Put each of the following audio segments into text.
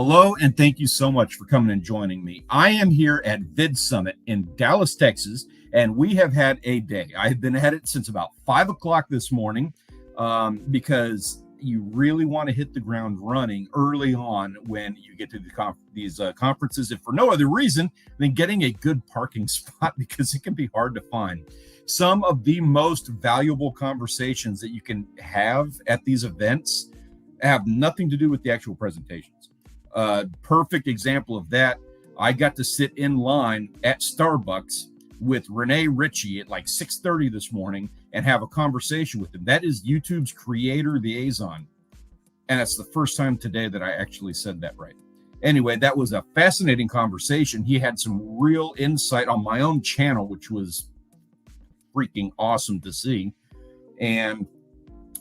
Hello, and thank you so much for coming and joining me. I am here at Vidsummit in Dallas, Texas, and we have had a day. I have been at it since about 5 o'clock this morning because you really want to hit the ground running early on when you get to these conferences, if for no other reason than getting a good parking spot, because it can be hard to find. Some of the most valuable conversations that you can have at these events have nothing to do with the actual presentations. Perfect example of that, I got to sit in line at Starbucks with Renee Ritchie at like 6:30 this morning and have a conversation with him. That is YouTube's creator liaison. And that's the first time today that I actually said that right. Anyway, that was a fascinating conversation. He had some real insight on my own channel, which was freaking awesome to see. And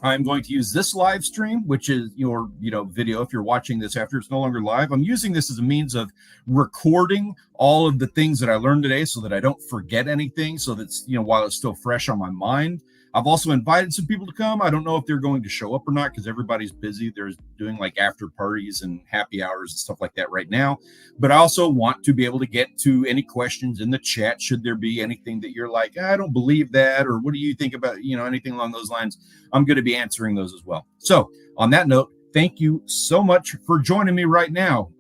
I'm going to use this live stream, which is your, video. If you're watching this after it's no longer live, I'm using this as a means of recording all of the things that I learned today so that I don't forget anything. So that's, while it's still fresh on my mind. I've also invited some people to come. I don't know if they're going to show up or not because everybody's busy. They're doing like after parties and happy hours and stuff like that right now. But I also want to be able to get to any questions in the chat. Should there be anything that you're like, I don't believe that, or what do you think about, anything along those lines? I'm going to be answering those as well. So on that note, thank you so much for joining me right now.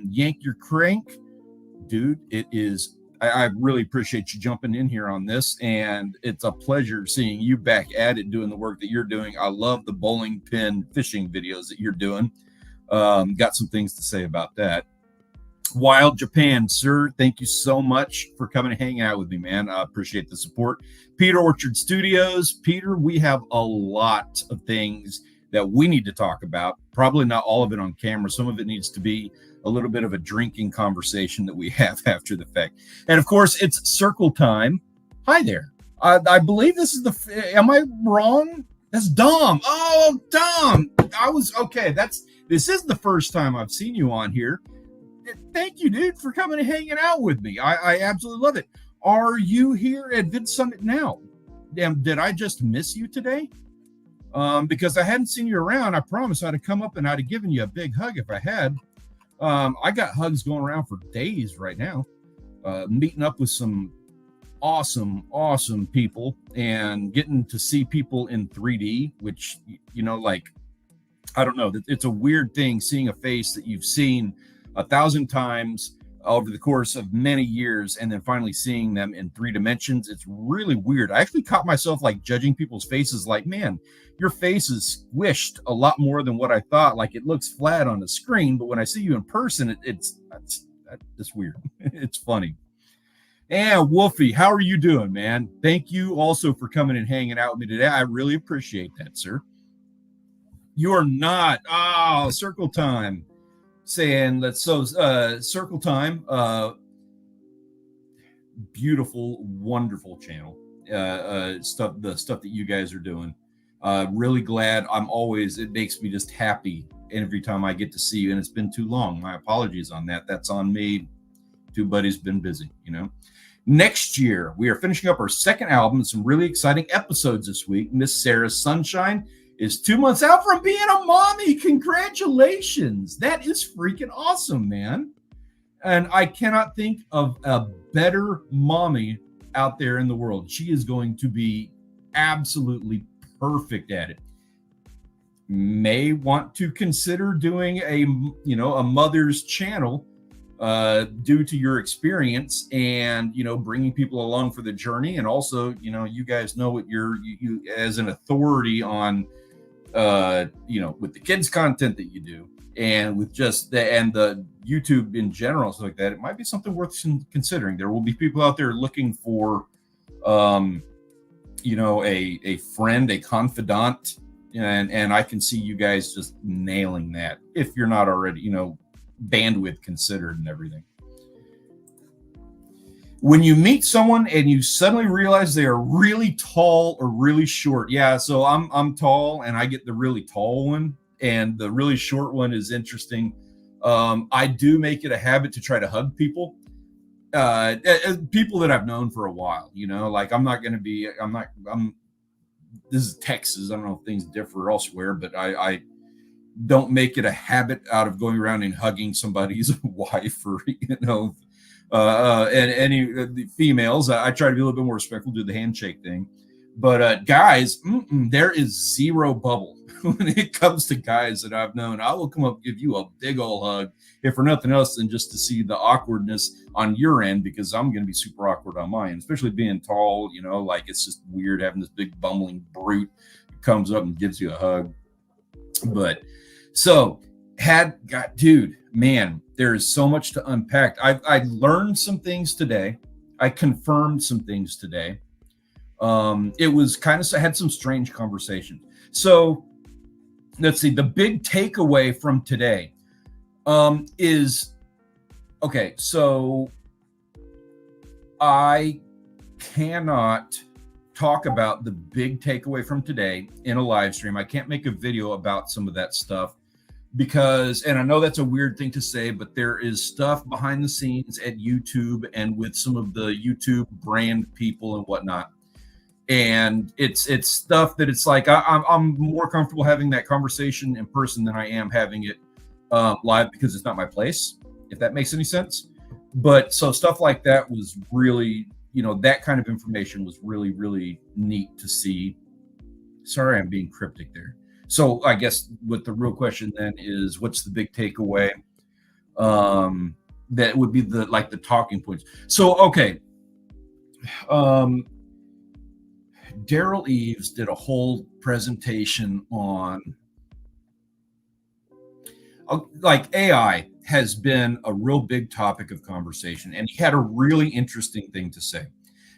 Yank your crank, dude. It is. I really appreciate you jumping in here on this, and it's a pleasure seeing you back at it doing the work that you're doing. I love the bowling pin fishing videos that you're doing. Got some things to say about that. Wild Japan, sir, thank you so much for coming and hanging out with me, man. I appreciate the support. Peter Orchard Studios. Peter, we have a lot of things that we need to talk about. Probably not all of it on camera. Some of it needs to be a little bit of a drinking conversation that we have after the fact. And of course, it's circle time. Hi there. I believe this is am I wrong? That's Dom. Oh, Dom. This is the first time I've seen you on here. Thank you, dude, for coming and hanging out with me. I absolutely love it. Are you here at VidSummit now? Did I just miss you today? Because I hadn't seen you around. I promise I'd have come up and I'd have given you a big hug if I had. I got hugs going around for days right now, meeting up with some awesome people and getting to see people in 3D, which, I don't know, it's a weird thing seeing a face that you've seen 1,000 times over the course of many years and then finally seeing them in 3 dimensions. It's really weird. I actually caught myself judging people's faces like, man, your face is squished a lot more than what I thought. Like it looks flat on the screen, but when I see you in person, it's weird. It's funny. And Wolfie, how are you doing, man? Thank you also for coming and hanging out with me today. I really appreciate that, sir. You are not. Oh, circle time. Saying circle time, beautiful, wonderful channel, the stuff that you guys are doing. Really glad. It makes me just happy every time I get to see you, and it's been too long. My apologies on that. That's on me. Two buddies been busy, Next year, we are finishing up our second album and some really exciting episodes this week. Miss Sarah's Sunshine is 2 months out from being a mommy. Congratulations. That is freaking awesome, man. And I cannot think of a better mommy out there in the world. She is going to be absolutely perfect at it. May want to consider doing a mother's channel due to your experience and, bringing people along for the journey. And also, you guys know what you as an authority on, with the kids content that you do and with just the YouTube in general, stuff like that, it might be something worth considering. There will be people out there looking for, a friend, a confidant, and I can see you guys just nailing that if you're not already, bandwidth considered and everything. When you meet someone and you suddenly realize they are really tall or really short. Yeah, so I'm tall and I get the really tall one, and the really short one is interesting. I do make it a habit to try to hug people. People that I've known for a while, this is Texas. I don't know if things differ elsewhere, but I don't make it a habit out of going around and hugging somebody's wife or, and any the females. I try to be a little bit more respectful, do the handshake thing. But guys, there is zero bubble when it comes to guys that I've known. I will come up and give you a big old hug, if for nothing else than just to see the awkwardness on your end, because I'm going to be super awkward on mine, especially being tall. Like it's just weird having this big bumbling brute who comes up and gives you a hug. But so dude, man, there is so much to unpack. I learned some things today. I confirmed some things today. It was I had some strange conversations. So let's see. The big takeaway from today is, okay, so I cannot talk about the big takeaway from today in a live stream. I can't make a video about some of that stuff because, and I know that's a weird thing to say, but there is stuff behind the scenes at YouTube and with some of the YouTube brand people and whatnot. And it's stuff that it's like I'm more comfortable having that conversation in person than I am having it live, because it's not my place, if that makes any sense. But so stuff like that was really, that kind of information was really, really neat to see. Sorry, I'm being cryptic there. So I guess what the real question then is, what's the big takeaway? That would be the talking points. So, okay. Daryl Eves did a whole presentation on AI has been a real big topic of conversation, and he had a really interesting thing to say.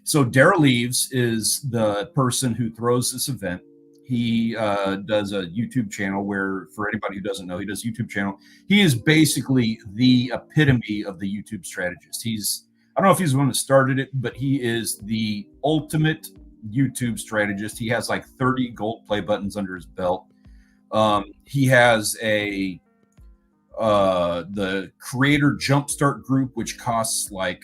So Daryl Eves is the person who throws this event. He does a YouTube channel where, for anybody who doesn't know, he does a YouTube channel. He is basically the epitome of the YouTube strategist. I don't know if he's the one that started it, but he is the ultimate YouTube strategist. He has like 30 gold play buttons under his belt. He has the creator jumpstart group, which costs like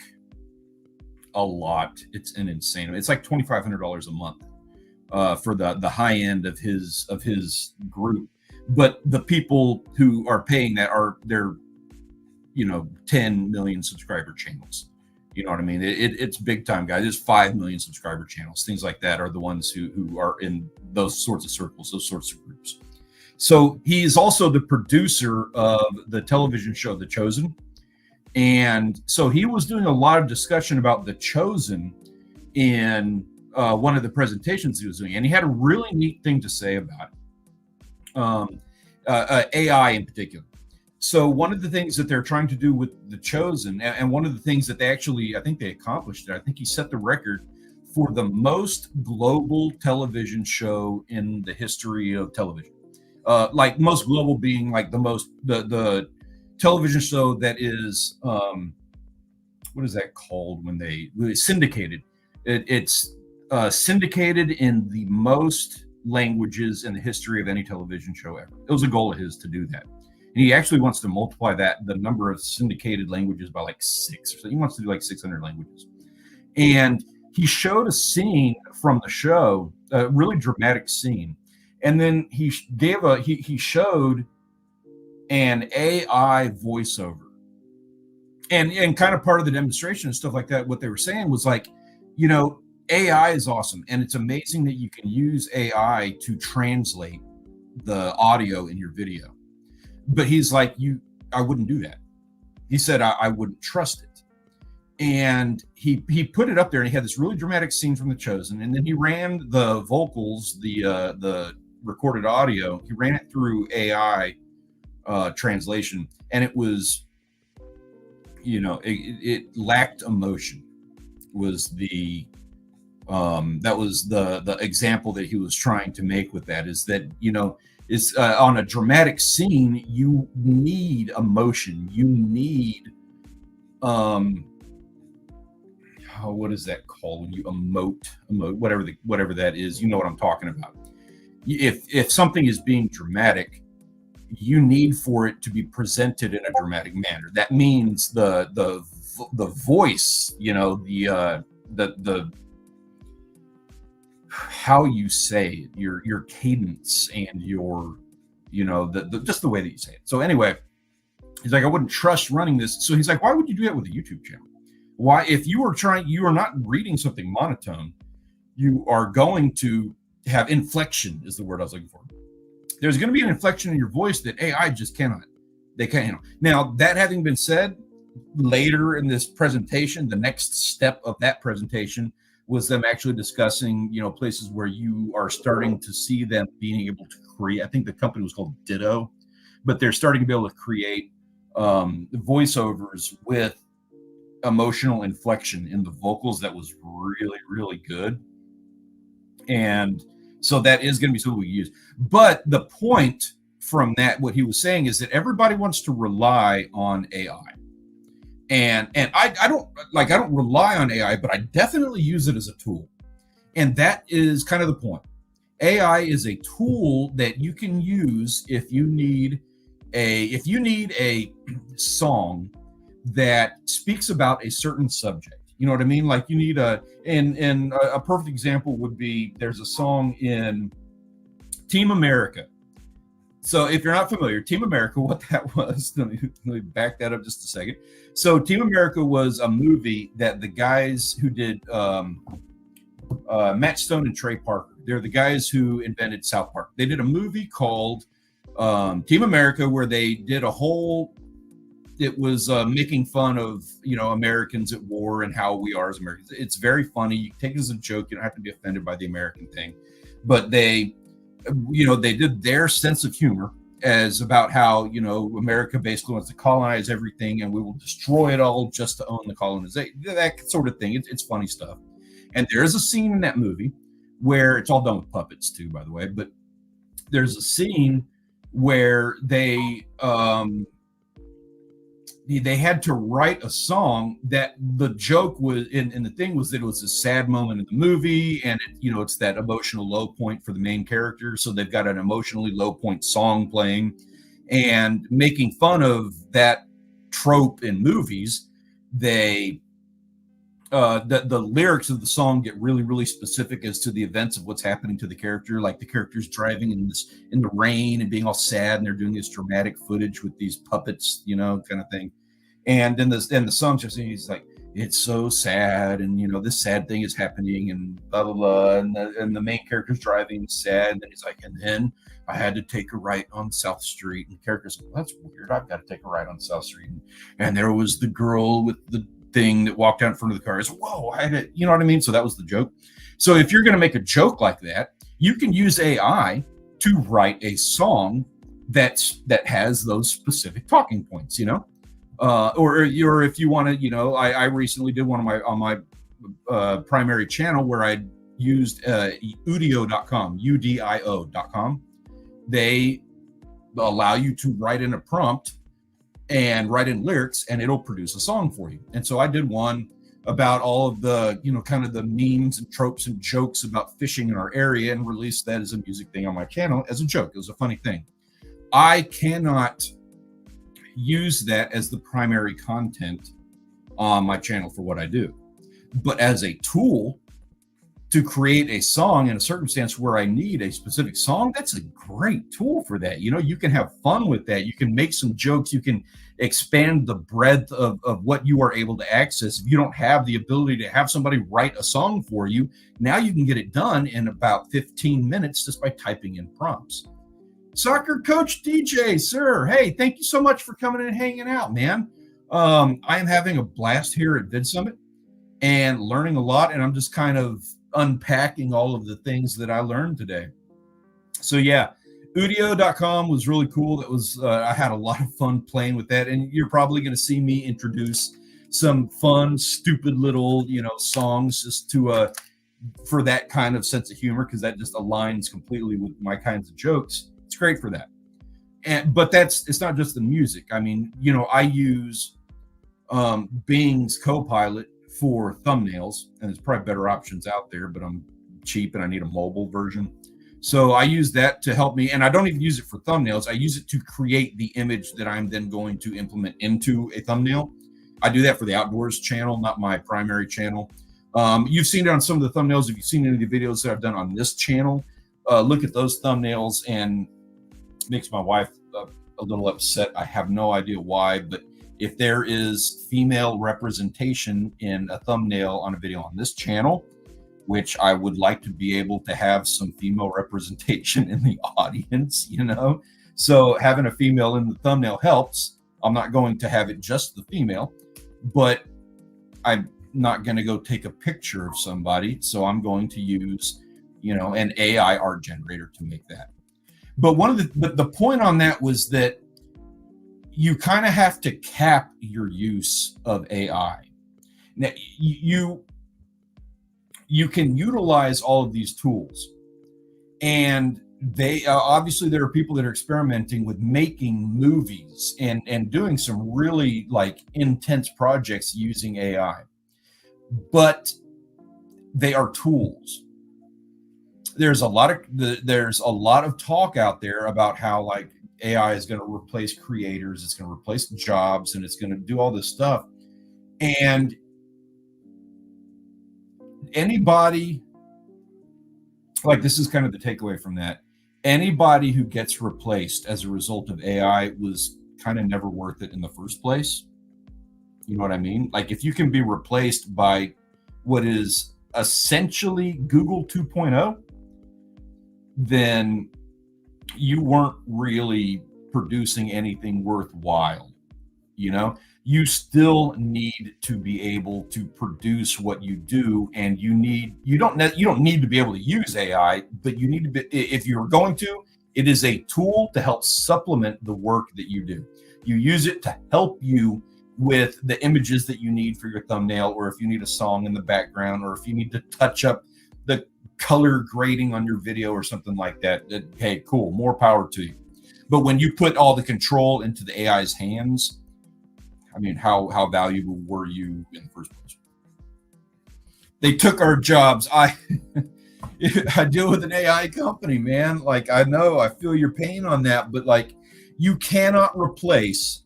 a lot. It's an insane. It's like $2,500 a month for the high end of his group. But the people who are paying that they're 10 million subscriber channels. You know what I mean? It's big time, guys. There's 5 million subscriber channels. Things like that are the ones who are in those sorts of circles, those sorts of groups. So he is also the producer of the television show The Chosen. And so he was doing a lot of discussion about The Chosen in one of the presentations he was doing. And he had a really neat thing to say about it, AI in particular. So one of the things that they're trying to do with The Chosen, and one of the things that I think they accomplished it, I think he set the record for the most global television show in the history of television. Like most global being like the television show that is, what is that called when it's syndicated? It's syndicated in the most languages in the history of any television show ever. It was a goal of his to do that. And he actually wants to multiply the number of syndicated languages by like 6 or so. He wants to do like 600 languages. And he showed a scene from the show, a really dramatic scene. And then he showed an AI voiceover. And kind of part of the demonstration and stuff like that, what they were saying was like, AI is awesome. And it's amazing that you can use AI to translate the audio in your video. But he's like, I wouldn't do that. He said, I wouldn't trust it. And he put it up there, and he had this really dramatic scene from The Chosen. And then he ran the vocals, the recorded audio, he ran it through AI translation. And it was, it lacked emotion was that was the example that he was trying to make with that, is that, is on a dramatic scene, you need emotion. You need, what is that called when you emote, whatever that is, you know what I'm talking about. If something is being dramatic, you need for it to be presented in a dramatic manner. That means the voice, the how you say it, your cadence and your just the way that you say it. So anyway, he's like, I wouldn't trust running this. So he's like, why would you do that with a YouTube channel? Why, if you are not reading something monotone, you are going to have inflection, is the word I was looking for. There's going to be an inflection in your voice that AI just can't handle. Now, that having been said, later in this presentation, the next step of that presentation was them actually discussing, places where you are starting to see them being able to create. I think the company was called Ditto, but they're starting to be able to create voiceovers with emotional inflection in the vocals that was really, really good. And so that is going to be something we use. But the point from that, what he was saying, is that everybody wants to rely on AI. And I don't rely on AI, but I definitely use it as a tool. And that is kind of the point. AI is a tool that you can use if you need a song that speaks about a certain subject. You know what I mean? Like you need a perfect example would be, there's a song in Team America. So if you're not familiar, Team America, what that was, let me back that up just a second. So Team America was a movie that the guys who did Matt Stone and Trey Parker, they're the guys who invented South Park. They did a movie called Team America where they did it was making fun of, Americans at war and how we are as Americans. It's very funny. You can take it as a joke. You don't have to be offended by the American thing. But they did their sense of humor as about how, America basically wants to colonize everything and we will destroy it all just to own the colonization, that sort of thing. It's funny stuff. And there's a scene in that movie where it's all done with puppets too, by the way, but there's a scene where they had to write a song that the joke was in the thing was that it was a sad moment in the movie, and it's that emotional low point for the main character, so they've got an emotionally low point song playing, and making fun of that trope in movies. They the lyrics of the song get really, really specific as to the events of what's happening to the character. Like the character's driving in the rain and being all sad, and they're doing this dramatic footage with these puppets, kind of thing. And then the song just, he's like, it's so sad, and this sad thing is happening, and blah blah blah. And the main character's driving sad, and he's like, and then I had to take a right on South Street, and the character's like, well, that's weird. I've got to take a right on South Street, and there was the girl with the thing that walked out in front of the car. It's, whoa, I had to, you know what I mean? So that was the joke. So if you're going to make a joke like that, you can use AI to write a song that has those specific talking points, or if you want to, I recently did one on my primary channel where I used udio.com, udio.com. They allow you to write in a prompt and write in lyrics, and it'll produce a song for you. And so I did one about all of the, kind of the memes and tropes and jokes about fishing in our area, and released that as a music thing on my channel as a joke. It was a funny thing. I cannot use that as the primary content on my channel for what I do. But as a tool to create a song in a circumstance where I need a specific song, that's a great tool for that. You can have fun with that. You can make some jokes. You can expand the breadth of what you are able to access. If you don't have the ability to have somebody write a song for you, now you can get it done in about 15 minutes just by typing in prompts. Soccer Coach DJ, sir, hey, thank you so much for coming and hanging out, man. I am having a blast here at Vidsummit and learning a lot, and I'm just kind of unpacking all of the things that I learned today. So yeah, udio.com was really cool. That was I had a lot of fun playing with that, and you're probably going to see me introduce some fun, stupid little songs just to for that kind of sense of humor, because that just aligns completely with my kinds of jokes. It's great for that. But it's not just the music. I mean, I use Bing's Copilot for thumbnails, and there's probably better options out there, but I'm cheap and I need a mobile version. So I use that to help me, and I don't even use it for thumbnails. I use it to create the image that I'm then going to implement into a thumbnail. I do that for the outdoors channel, not my primary channel. You've seen it on some of the thumbnails. If you've seen any of the videos that I've done on this channel, look at those thumbnails, and makes my wife a little upset. I have no idea why, but if there is female representation in a thumbnail on a video on this channel, which I would like to be able to have some female representation in the audience, so having a female in the thumbnail helps. I'm not going to have it just the female, but I'm not going to go take a picture of somebody. So I'm going to use, an AI art generator to make that. But the point on that was that you kind of have to cap your use of AI. Now, you can utilize all of these tools, and they obviously there are people that are experimenting with making movies and doing some really intense projects using AI, but they are tools. There's a lot of talk out there about how AI is going to replace creators, it's going to replace jobs, and it's going to do all this stuff. And anybody, this is kind of the takeaway from that. Anybody who gets replaced as a result of AI was kind of never worth it in the first place. You know what I mean? If you can be replaced by what is essentially Google 2.0, then you weren't really producing anything worthwhile. You still need to be able to produce what you do, and you don't need to be able to use AI, but you need to be, if you're going to, it is a tool to help supplement the work that you do. You use it to help you with the images that you need for your thumbnail, or if you need a song in the background, or if you need to touch up the color grading on your video or something like that, hey, cool, more power to you. But when you put all the control into the AI's hands, I mean, how valuable were you in the first place? They took our jobs. I deal with an AI company, man. I know, I feel your pain on that, but you cannot replace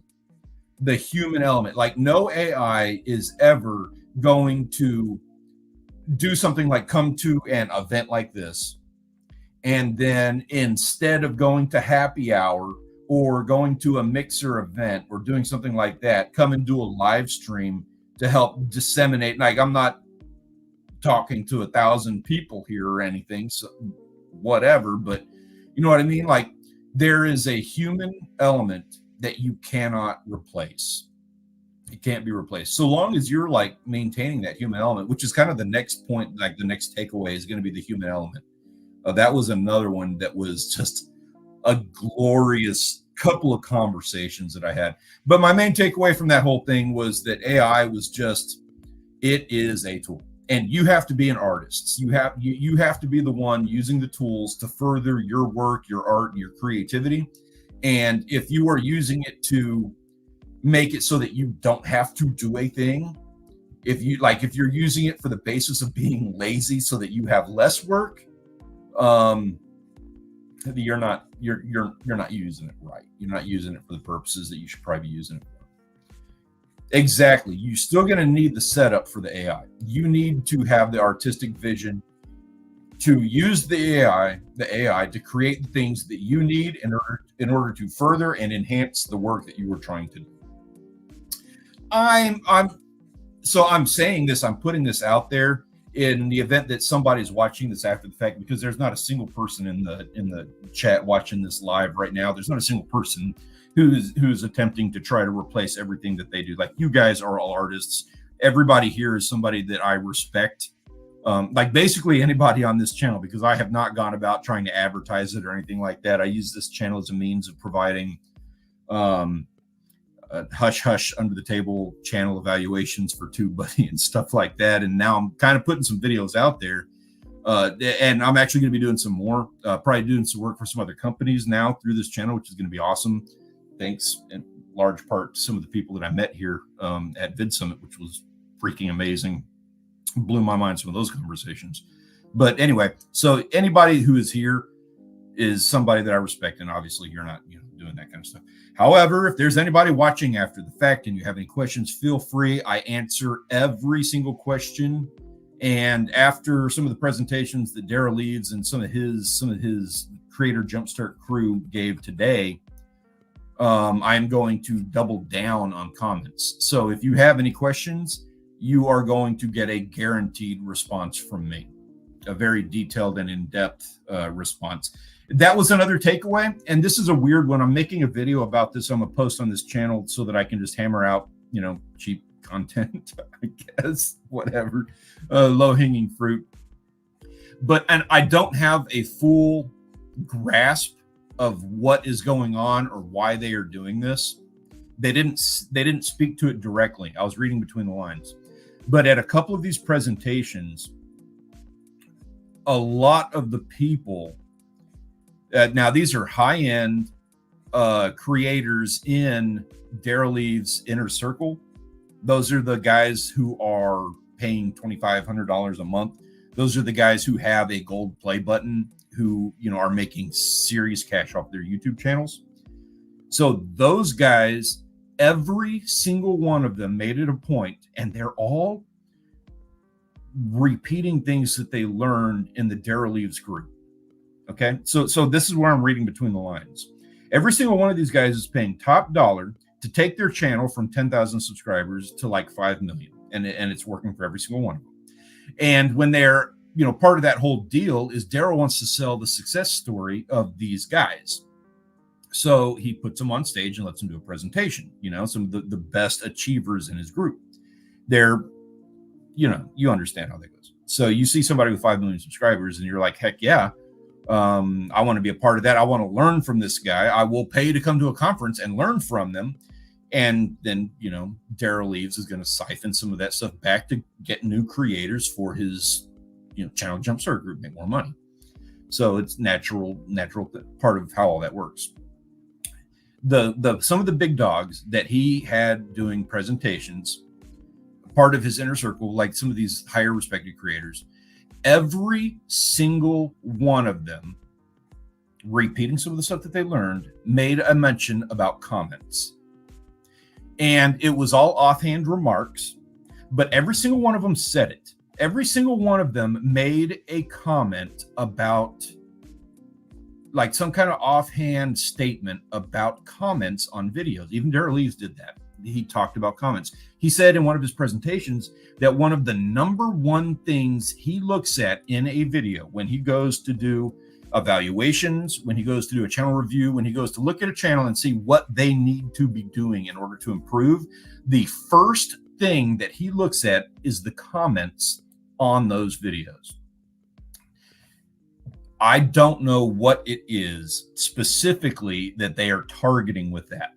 the human element. No AI is ever going to do something come to an event like this, and then instead of going to happy hour or going to a mixer event or doing something like that, come and do a live stream to help disseminate. I'm not talking to 1,000 people here or anything, so whatever, but you know what I mean? There is a human element that you cannot replace. It can't be replaced. So long as you're maintaining that human element, which is kind of the next point, the next takeaway is going to be the human element. That was another one that was just a glorious couple of conversations that I had. But my main takeaway from that whole thing was that AI was it is a tool, and you have to be an artist. You have to be the one using the tools to further your work, your art, and your creativity. And if you are using it to make it so that you don't have to do a thing, if you're using it for the basis of being lazy so that you have less work, you're not using it right. You're not using it for the purposes that you should probably be using it for. Exactly. You're still going to need the setup for the AI. You need to have the artistic vision to use the AI to create the things that you need in order to further and enhance the work that you were trying to do. I'm saying this, I'm putting this out there in the event that somebody's watching this after the fact, because there's not a single person in the chat watching this live right now. There's not a single person who's attempting to try to replace everything that they do. You guys are all artists. Everybody here is somebody that I respect. Basically anybody on this channel, because I have not gone about trying to advertise it or anything like that. I use this channel as a means of providing hush under the table channel evaluations for TubeBuddy and stuff like that. And now I'm kind of putting some videos out there, and I'm actually going to be doing some more, probably doing some work for some other companies now through this channel, which is going to be awesome. Thanks in large part to some of the people that I met here at Vidsummit, which was freaking amazing. Blew my mind, some of those conversations. But anyway, so anybody who is here is somebody that I respect, and obviously you're not doing that kind of stuff. However, if there's anybody watching after the fact and you have any questions, feel free. I answer every single question. And after some of the presentations that Daryl leads and some of his Creator Jumpstart crew gave today, I'm going to double down on comments. So if you have any questions, you are going to get a guaranteed response from me, a very detailed and in-depth response. That was another takeaway. And this is a weird one. I'm making a video about this. I'm going to post on this channel so that I can just hammer out, cheap content, I guess, whatever, low-hanging fruit. And I don't have a full grasp of what is going on or why they are doing this. They didn't speak to it directly. I was reading between the lines. But at a couple of these presentations, a lot of the people, now these are high-end creators in Daryl Eve's inner circle. Those are the guys who are paying $2,500 a month. Those are the guys who have a gold play button, who, are making serious cash off their YouTube channels. So those guys, every single one of them made it a point, and they're all repeating things that they learned in the Daryl Eve's group. Okay. So this is where I'm reading between the lines. Every single one of these guys is paying top dollar to take their channel from 10,000 subscribers to like 5 million. And it's working for every single one of them. And when they're, part of that whole deal is Daryl wants to sell the success story of these guys. So he puts them on stage and lets them do a presentation, some of the best achievers in his group. They're, you understand how that goes. So you see somebody with 5 million subscribers and you're like, heck yeah, I want to be a part of that. I want to learn from this guy. I will pay to come to a conference and learn from them. And then, Daryl Eves is going to siphon some of that stuff back to get new creators for his, channel Jumpstart group, make more money. So it's natural part of how all that works. Some of the big dogs that he had doing presentations, part of his inner circle, like some of these higher respected creators, every single one of them, repeating some of the stuff that they learned, made a mention about comments. And it was all offhand remarks, but every single one of them said it. Every single one of them made a comment about, like, some kind of offhand statement about comments on videos. Even Daryl Eves did that. He talked about comments. He said in one of his presentations that one of the number one things he looks at in a video when he goes to do evaluations, when he goes to do a channel review, when he goes to look at a channel and see what they need to be doing in order to improve, the first thing that he looks at is the comments on those videos. I don't know what it is specifically that they are targeting with that,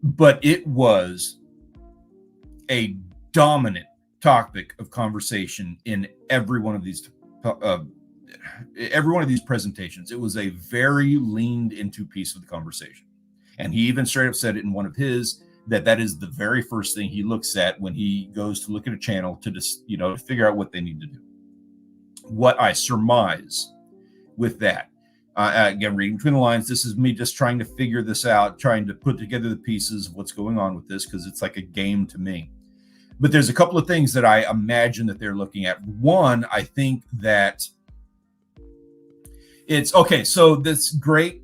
but it was a dominant topic of conversation in every one of these presentations. It was a very leaned into piece of the conversation. And he even straight up said it in one of his, that is the very first thing he looks at when he goes to look at a channel to just, to figure out what they need to do. What I surmise with that, again, reading between the lines, this is me just trying to figure this out, trying to put together the pieces of what's going on with this, because it's like a game to me. But there's a couple of things that I imagine that they're looking at. One, I think that it's okay. So this great.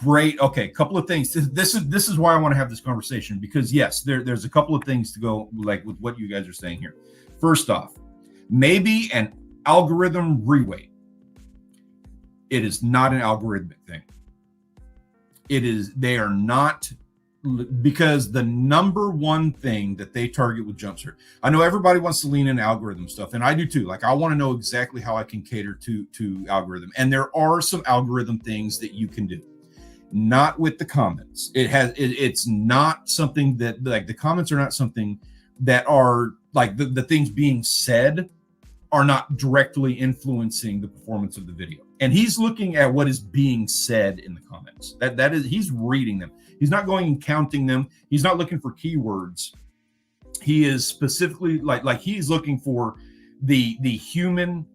Okay, a couple of things. This is why I want to have this conversation, because yes, there's a couple of things to go like with what you guys are saying here. First off, maybe an algorithm reweight. It is not an algorithmic thing. They are not, because the number one thing that they target with Jumpstart, I know everybody wants to lean in algorithm stuff, and I do too. Like, I want to know exactly how I can cater to algorithm. And there are some algorithm things that you can do. Not with the comments. It's not something that, like, the comments are not something that are like the things being said are not directly influencing the performance of the video. And he's looking at what is being said in the comments. That is, he's reading them. He's not going and counting them. He's not looking for keywords. He is specifically like he's looking for the human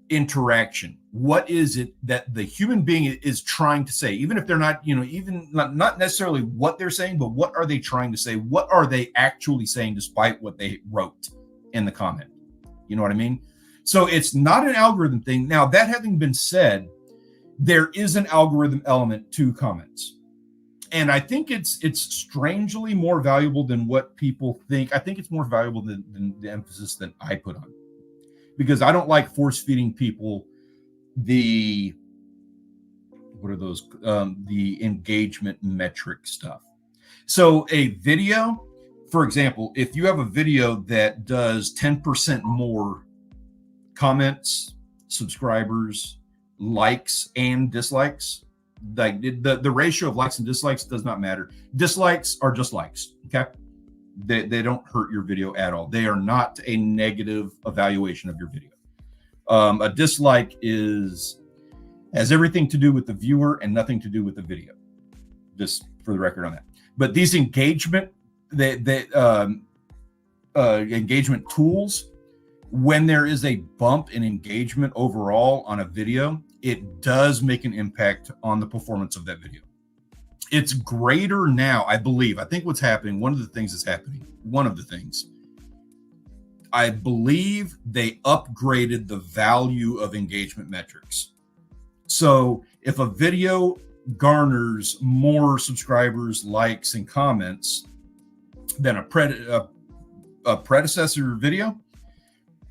interaction. What is it that the human being is trying to say? Even if they're not, even not necessarily what they're saying, but what are they trying to say? What are they actually saying despite what they wrote in the comment? You know what I mean? So it's not an algorithm thing. Now, that having been said, there is an algorithm element to comments. And I think it's strangely more valuable than what people think. I think it's more valuable than the emphasis that I put on, because I don't like force feeding people the engagement metric stuff. So a video, for example, if you have a video that does 10% more comments, subscribers, likes, and dislikes, like the ratio of likes and dislikes does not matter. Dislikes are just likes, okay? They don't hurt your video at all. They are not a negative evaluation of your video. A dislike has everything to do with the viewer and nothing to do with the video. Just for the record on that. But these engagement engagement tools, when there is a bump in engagement overall on a video, it does make an impact on the performance of that video. It's greater now, I believe. I think what's happening, one of the things, I believe they upgraded the value of engagement metrics. So if a video garners more subscribers, likes, and comments than a predecessor video,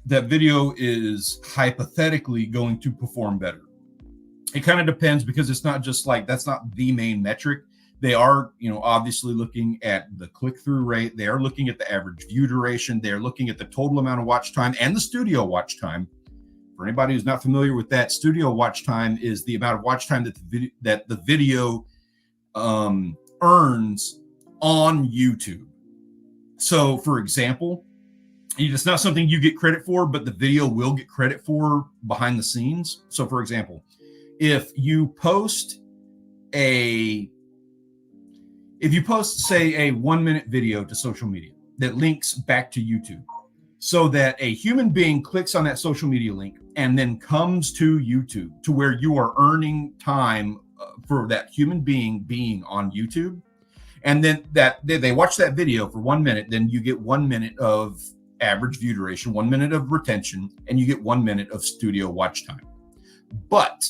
that video is hypothetically going to perform better. It kind of depends, because it's not just like, that's not the main metric. They are, obviously looking at the click-through rate. They are looking at the average view duration. They're looking at the total amount of watch time and the studio watch time. For anybody who's not familiar with that, studio watch time is the amount of watch time that the video earns on YouTube. So, for example, it's not something you get credit for, but the video will get credit for behind the scenes. So, for example, if you post, say, a 1-minute video to social media that links back to YouTube, so that a human being clicks on that social media link and then comes to YouTube, to where you are earning time for that human being on YouTube, and then that they watch that video for 1 minute, then you get 1 minute of average view duration, 1 minute of retention, and you get 1 minute of studio watch time. But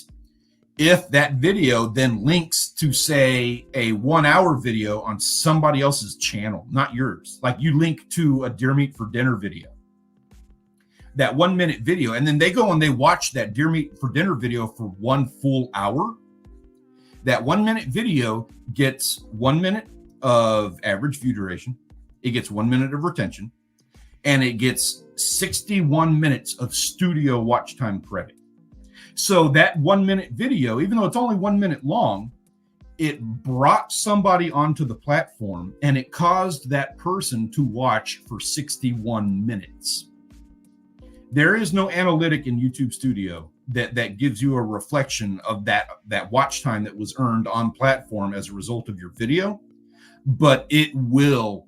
if that video then links to, say, a 1-hour video on somebody else's channel, not yours, like you link to a Deer Meat for Dinner video, that 1 minute video, and then they go and they watch that Deer Meat for Dinner video for 1 full hour, that 1 minute video gets 1 minute of average view duration, it gets 1 minute of retention, and it gets 61 minutes of studio watch time credit. So that 1 minute video, even though it's only 1 minute long, it brought somebody onto the platform, and it caused that person to watch for 61 minutes. There is no analytic in YouTube Studio that gives you a reflection of that watch time that was earned on platform as a result of your video, but it will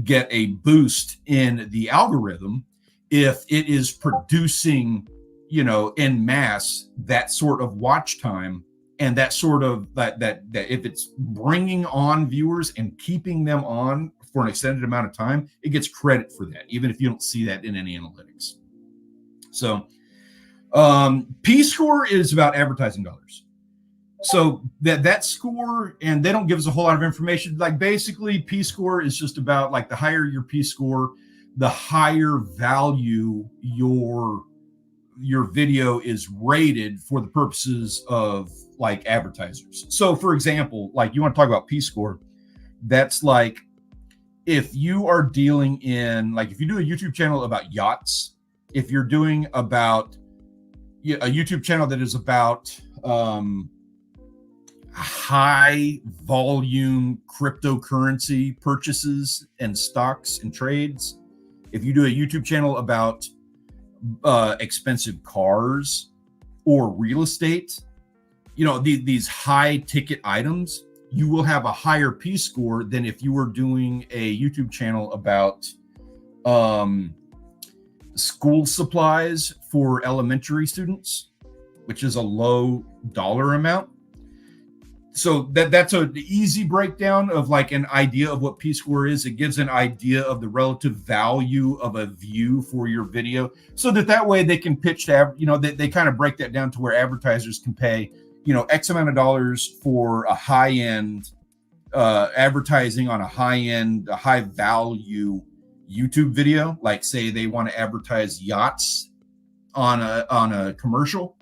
get a boost in the algorithm if it is producing, en masse, that sort of watch time, and that sort of that if it's bringing on viewers and keeping them on for an extended amount of time, it gets credit for that, even if you don't see that in any analytics. So P-score is about advertising dollars. So that score, and they don't give us a whole lot of information. Like, basically, P-score is just about, like, the higher your P-score, the higher value your video is rated for the purposes of, like, advertisers. So, for example, like, you want to talk about P-score, that's like, if you are dealing in, like, if you do a YouTube channel about yachts, if you're doing about a YouTube channel that is about high volume cryptocurrency purchases and stocks and trades, if you do a YouTube channel about expensive cars or real estate, these high ticket items, you will have a higher P-score than if you were doing a YouTube channel about school supplies for elementary students, which is a low dollar amount. So that's an easy breakdown of, like, an idea of what P-score is. It gives an idea of the relative value of a view for your video, so that way they can pitch to, they kind of break that down to where advertisers can pay, X amount of dollars for a high-end advertising on a high-end, a high-value YouTube video. Like, say they want to advertise yachts on a commercial.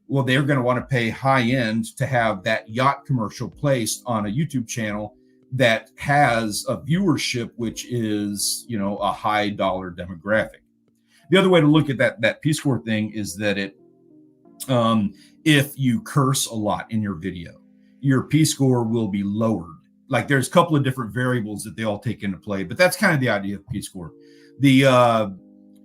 Well, they're going to want to pay high-end to have that yacht commercial placed on a YouTube channel that has a viewership which is, a high dollar demographic. The other way to look at that P-score thing is that if you curse a lot in your video, your P-score will be lowered. Like, there's a couple of different variables that they all take into play, but that's kind of the idea of P-score.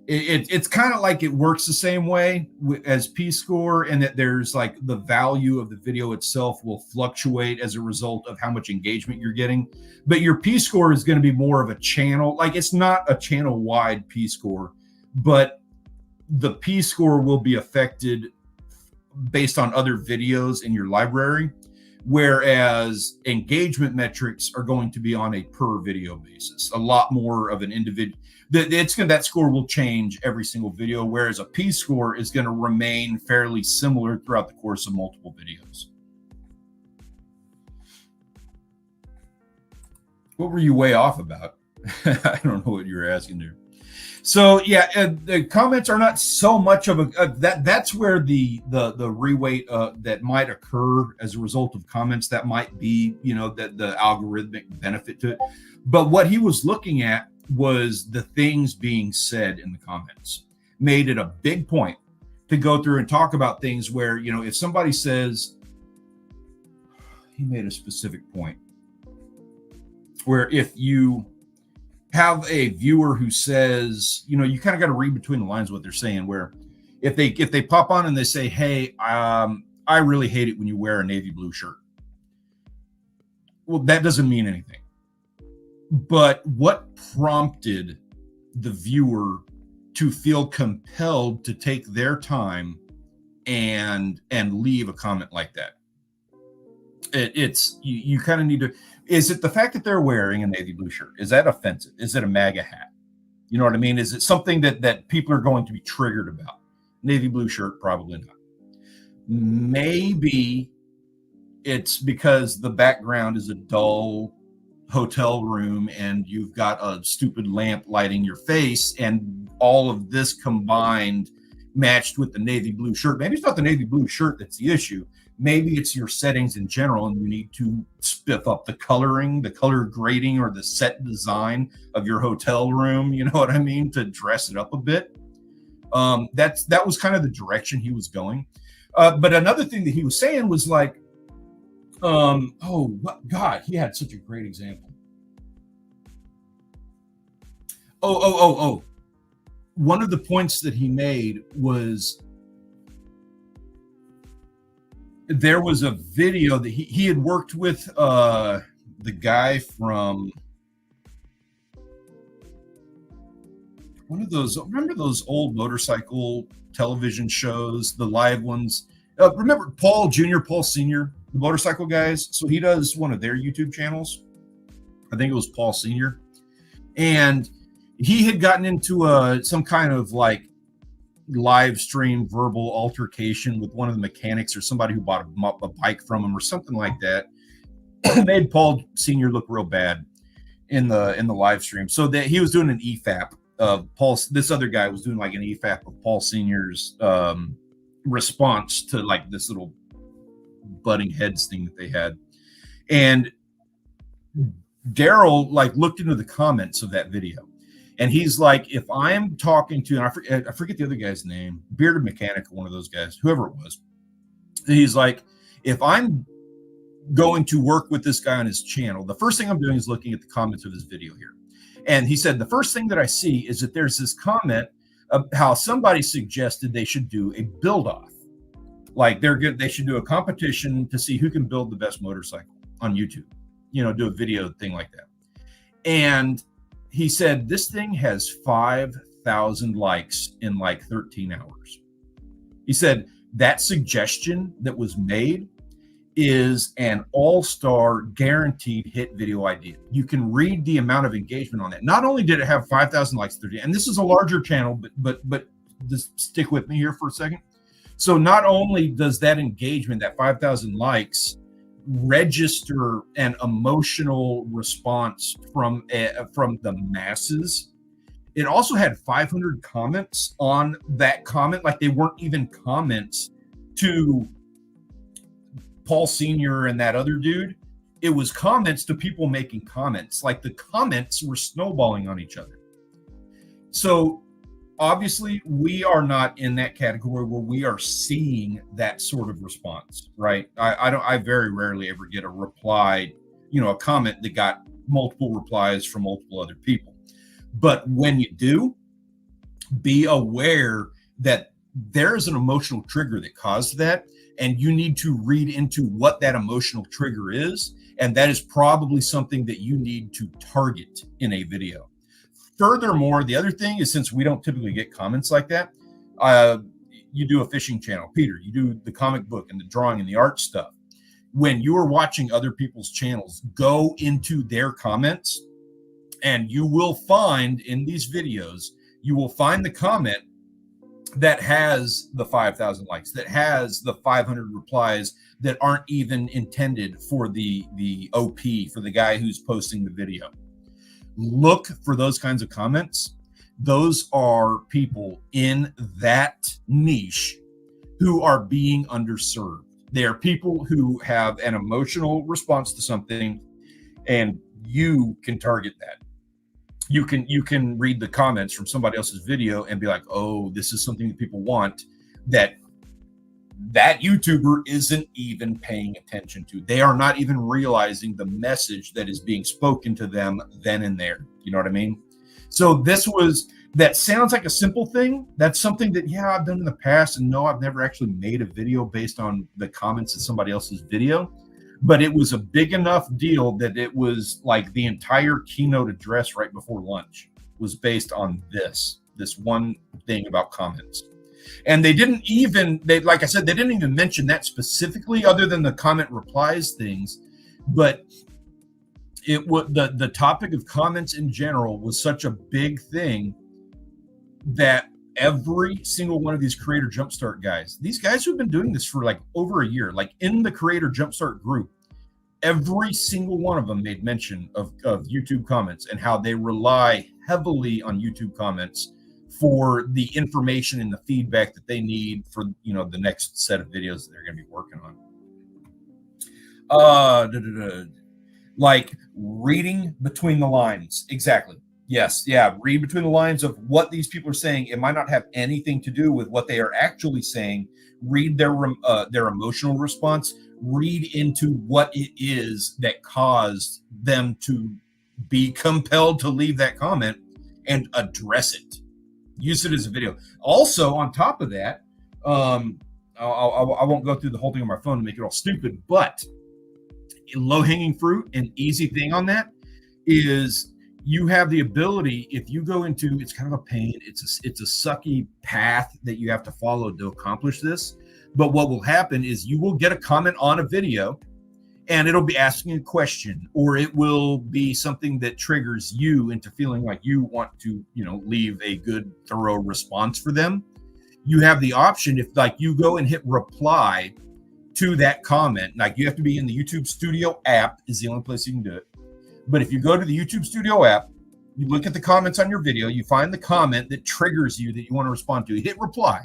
It's kind of like it works the same way as P-score, and that there's like the value of the video itself will fluctuate as a result of how much engagement you're getting. But your P-score is going to be more of a channel, like it's not a channel-wide P-score, but the P-score will be affected based on other videos in your library, whereas engagement metrics are going to be on a per video basis, a lot more of an individual. That score will change every single video, whereas a P-score is going to remain fairly similar throughout the course of multiple videos. What were you way off about? I don't know what you were asking there. So yeah, the comments are not so much of that's where the reweight that might occur as a result of comments. That might be, the algorithmic benefit to it. But what he was looking at was the things being said in the comments. Made it a big point to go through and talk about things where, if somebody says, he made a specific point where if you have a viewer who says, you kind of got to read between the lines what they're saying, where if they pop on and they say, hey, I really hate it when you wear a navy blue shirt. Well, that doesn't mean anything. But what prompted the viewer to feel compelled to take their time and leave a comment like that? You kind of need to. Is it the fact that they're wearing a navy blue shirt? Is that offensive? Is it a MAGA hat? You know what I mean? Is it something that people are going to be triggered about? Navy blue shirt, probably not. Maybe it's because the background is a dull hotel room and you've got a stupid lamp lighting your face, and all of this combined matched with the navy blue shirt. Maybe it's not the navy blue shirt that's the issue. Maybe it's your settings in general, and you need to spiff up the coloring, the color grading, or the set design of your hotel room. You know what I mean? To dress it up a bit. That was kind of the direction he was going. But another thing that he was saying was like, God, he had such a great example. One of the points that he made was, there was a video that he had worked with the guy from one of those, remember those old motorcycle television shows, the live ones? Remember Paul Jr., Paul Sr., the motorcycle guys? So he does one of their YouTube channels. I think it was Paul Sr. And he had gotten into some kind of like live stream verbal altercation with one of the mechanics or somebody who bought a bike from him or something like that. Made Paul Sr. look real bad in the live stream. So that he was doing an EFAP of Paul. This other guy was doing like an EFAP of Paul Sr.'s response to like this little butting heads thing that they had. And Daryl like looked into the comments of that video. And he's like, if I'm talking to, and I forget the other guy's name, Bearded Mechanic, one of those guys, whoever it was. He's like, if I'm going to work with this guy on his channel, the first thing I'm doing is looking at the comments of his video here. And he said, the first thing that I see is that there's this comment of how somebody suggested they should do a build off. Like they should do a competition to see who can build the best motorcycle on YouTube, do a video thing like that. And he said, this thing has 5,000 likes in like 13 hours. He said, that suggestion that was made is an all-star guaranteed hit video idea. You can read the amount of engagement on that. Not only did it have 5,000 likes, 30, and this is a larger channel, but just stick with me here for a second. So not only does that engagement, that 5,000 likes, register an emotional response from the masses, it also had 500 comments on that comment. Like they weren't even comments to Paul Sr. and that other dude. It was comments to people making comments. Like the comments were snowballing on each other. So obviously we are not in that category where we are seeing that sort of response, right? I very rarely ever get a reply, a comment that got multiple replies from multiple other people. But when you do, be aware that there is an emotional trigger that caused that, and you need to read into what that emotional trigger is, and that is probably something that you need to target in a video. Furthermore, the other thing is, since we don't typically get comments like that, you do a fishing channel. Peter, you do the comic book and the drawing and the art stuff. When you are watching other people's channels, go into their comments, and you will find in these videos, you will find the comment that has the 5,000 likes, that has the 500 replies that aren't even intended for the OP, for the guy who's posting the video. Look for those kinds of comments. Those are people in that niche who are being underserved. They are people who have an emotional response to something, and you can target that. You can read the comments from somebody else's video and be like, oh, this is something that people want, that YouTuber isn't even paying attention to. They are not even realizing the message that is being spoken to them then and there. You know what I mean? So that sounds like a simple thing. That's something that, yeah, I've done in the past, and no, I've never actually made a video based on the comments in somebody else's video. But it was a big enough deal that it was like the entire keynote address right before lunch was based on this one thing about comments. And they didn't even mention that specifically, other than the comment replies things. But it was the topic of comments in general was such a big thing that every single one of these Creator Jumpstart guys, these guys who've been doing this for like over a year, like in the Creator Jumpstart group, every single one of them made mention of YouTube comments and how they rely heavily on YouTube comments for the information and the feedback that they need for, the next set of videos that they're going to be working on. Like reading between the lines. Exactly. Yes. Yeah. Read between the lines of what these people are saying. It might not have anything to do with what they are actually saying. Read their emotional response. Read into what it is that caused them to be compelled to leave that comment, and address it. Use it as a video. Also, on top of that, I won't go through the whole thing on my phone to make it all stupid, but low-hanging fruit and easy thing on that is you have the ability, if you go into, it's kind of a pain, it's a sucky path that you have to follow to accomplish this. But what will happen is you will get a comment on a video, and it'll be asking a question, or it will be something that triggers you into feeling like you want to, leave a good, thorough response for them. You have the option, if like you go and hit reply to that comment, like you have to be in the YouTube Studio app is the only place you can do it. But if you go to the YouTube Studio app, you look at the comments on your video, you find the comment that triggers you that you want to respond to, you hit reply.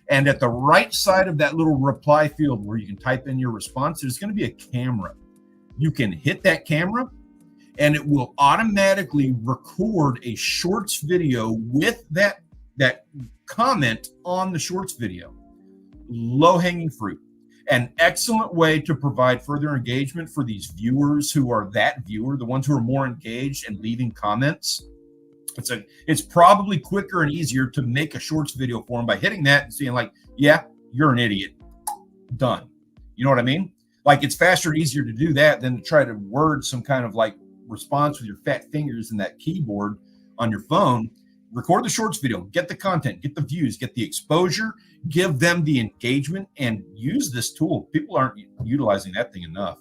And at the right side of that little reply field where you can type in your response, there's going to be a camera. You can hit that camera, and it will automatically record a shorts video with that comment on the shorts video. Low-hanging fruit. An excellent way to provide further engagement for these viewers who are that viewer, the ones who are more engaged and leaving comments. It's probably quicker and easier to make a shorts video for them by hitting that and seeing like, yeah, you're an idiot. Done. You know what I mean? Like it's faster and easier to do that than to try to word some kind of like response with your fat fingers in that keyboard on your phone. Record the shorts video, get the content, get the views, get the exposure, give them the engagement, and use this tool. People aren't utilizing that thing enough.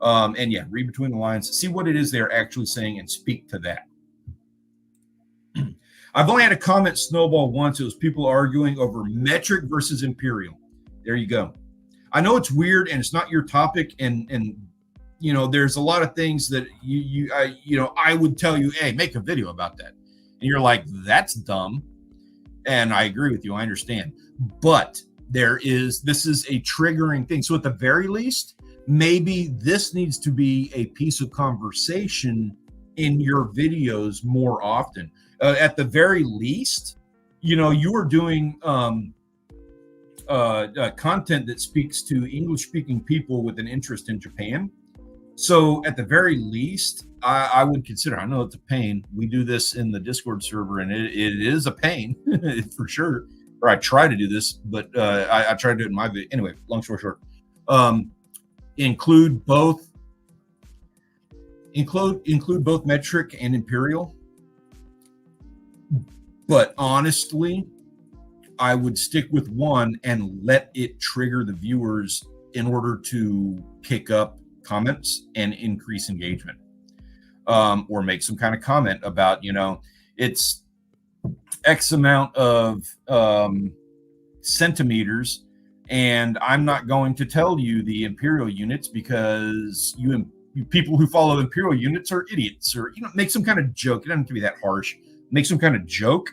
And yeah, read between the lines, see what it is they're actually saying and speak to that. I've only had a comment snowball once. It was people arguing over metric versus imperial. There you go. I know it's weird and it's not your topic, and you know, there's a lot of things that I would tell you, hey, make a video about that, and you're like, that's dumb. And I agree with you. I understand, but this is a triggering thing. So at the very least, maybe this needs to be a piece of conversation in your videos more often. At the very least, you know, you are doing content that speaks to English-speaking people with an interest in Japan. So at the very least, I would consider, I know it's a pain. We do this in the Discord server, and it is a pain for sure. Or I try to do this, but I try to do it in my video. Anyway, long story short, include both metric and imperial. But honestly, I would stick with one and let it trigger the viewers in order to pick up comments and increase engagement, or make some kind of comment about, you know, it's X amount of centimeters, and I'm not going to tell you the imperial units because you people who follow imperial units are idiots, or, you know, make some kind of joke. It doesn't have to be that harsh. Make some kind of joke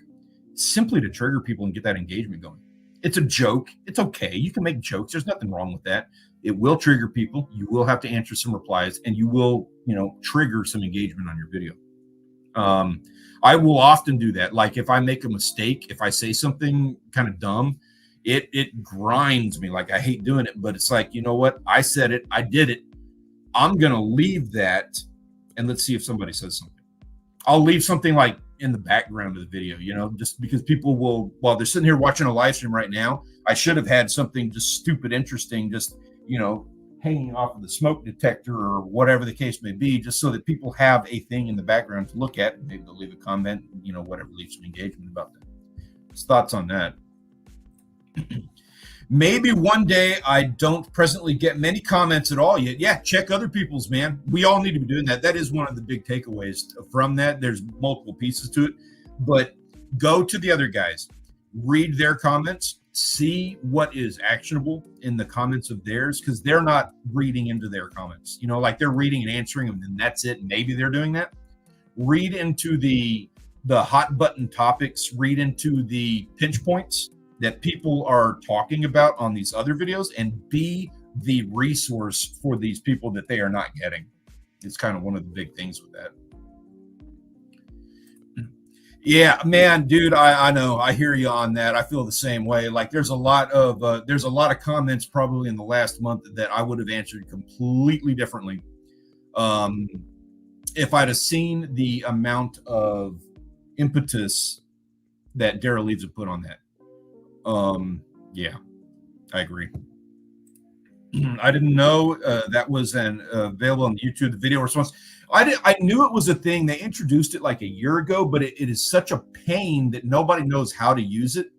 simply to trigger people and get that engagement going. It's a joke. It's okay. You can make jokes. There's nothing wrong with that. It will trigger people. You will have to answer some replies, and you will, you know, trigger some engagement on your video. I will often do that. Like if I make a mistake, if I say something kind of dumb, it grinds me. Like I hate doing it, but it's like, you know what? I said it. I did it. I'm going to leave that, and let's see if somebody says something. I'll leave something like in the background of the video, you know, just because people will, while they're sitting here watching a live stream right now, I should have had something just stupid, interesting, just, you know, hanging off of the smoke detector or whatever the case may be, just so that people have a thing in the background to look at, and maybe they'll leave a comment, you know, whatever, leave some engagement about that. Just thoughts on that. Maybe one day. I don't presently get many comments at all yet. Yeah, check other people's, man. We all need to be doing that. That is one of the big takeaways from that. There's multiple pieces to it, but go to the other guys, read their comments, see what is actionable in the comments of theirs, because they're not reading into their comments. You know, like they're reading and answering them, and that's it. Maybe they're doing that. Read into the hot button topics. Read into the pinch points that people are talking about on these other videos, and be the resource for these people that they are not getting. It's kind of one of the big things with that. Yeah, man, dude, I know. I hear you on that. I feel the same way. Like there's a lot of comments probably in the last month that I would have answered completely differently. If I'd have seen the amount of impetus that Daryl Leaves have put on that. Yeah, I agree. I didn't know that was available on YouTube, the video response. I knew it was a thing. They introduced it like a year ago, but it is such a pain that nobody knows how to use it.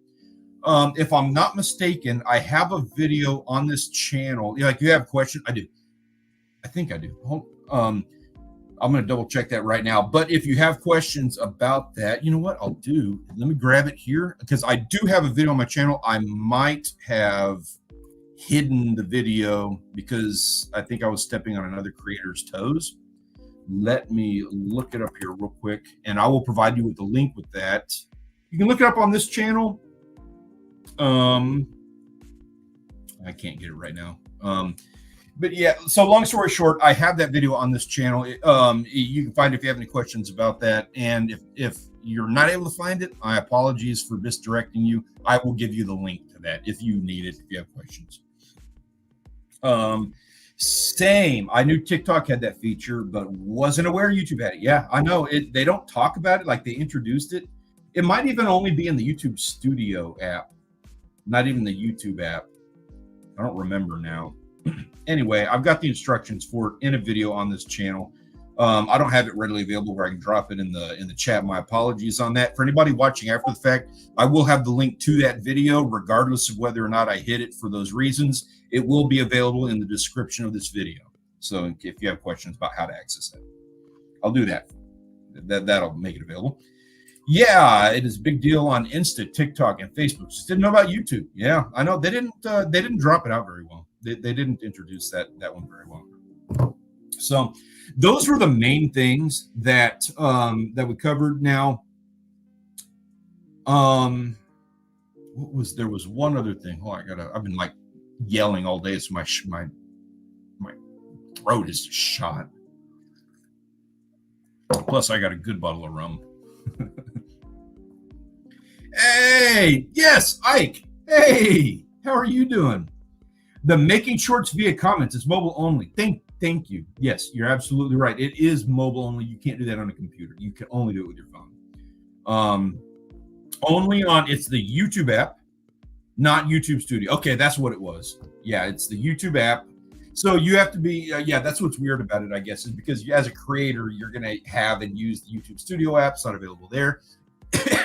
If I'm not mistaken, I have a video on this channel. Like, you have questions? I do. I think I do. I'm going to double check that right now. But if you have questions about that, you know what I'll do? Let me grab it here, because I do have a video on my channel. I might have hidden the video because I think I was stepping on another creator's toes. Let me look it up here real quick, and I will provide you with the link with that. You can look it up on this channel. I can't get it right now. But yeah, so long story short, I have that video on this channel. You can find it if you have any questions about that. And if you're not able to find it, I apologize for misdirecting you. I will give you the link to that if you need it, if you have questions. Same. I knew TikTok had that feature, but wasn't aware YouTube had it. Yeah, I know it. They don't talk about it like they introduced it. It might even only be in the YouTube Studio app, not even the YouTube app. I don't remember now. Anyway, I've got the instructions for it in a video on this channel. I don't have it readily available where I can drop it in the chat. My apologies on that. For anybody watching after the fact, I will have the link to that video, regardless of whether or not I hit it for those reasons. It will be available in the description of this video. So if you have questions about how to access it, I'll do that. That'll make it available. Yeah, it is a big deal on Insta, TikTok, and Facebook. Just didn't know about YouTube. Yeah, I know they didn't drop it out very well. They didn't introduce that one very well. So those were the main things that that we covered. Now, there was one other thing. Oh, I've been like yelling all day, so my throat is shot. Plus, I got a good bottle of rum. Hey, yes, Ike. Hey, how are you doing? The making shorts via comments is mobile only. Thank you. Yes, you're absolutely right. It is mobile only. You can't do that on a computer. You can only do it with your phone. Only on it's the YouTube app, not YouTube Studio. Okay, that's what it was. Yeah, it's the YouTube app. So you have to be, yeah, that's what's weird about it, I guess, is because as a creator, you're going to have and use the YouTube Studio app. It's not available there.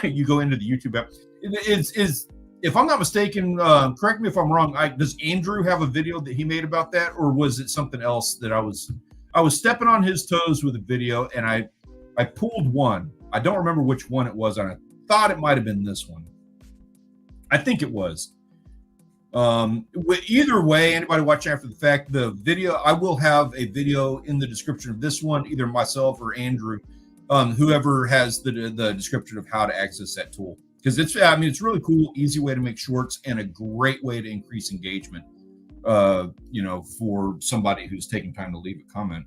You go into the YouTube app. If I'm not mistaken, correct me if I'm wrong. Does Andrew have a video that he made about that, or was it something else that I was stepping on his toes with a video, and I pulled one. I don't remember which one it was, and I thought it might have been this one. I think it was. Either way, anybody watching after the fact, the video, I will have a video in the description of this one, either myself or Andrew, whoever has the description of how to access that tool. Because it's really cool, easy way to make shorts, and a great way to increase engagement, for somebody who's taking time to leave a comment.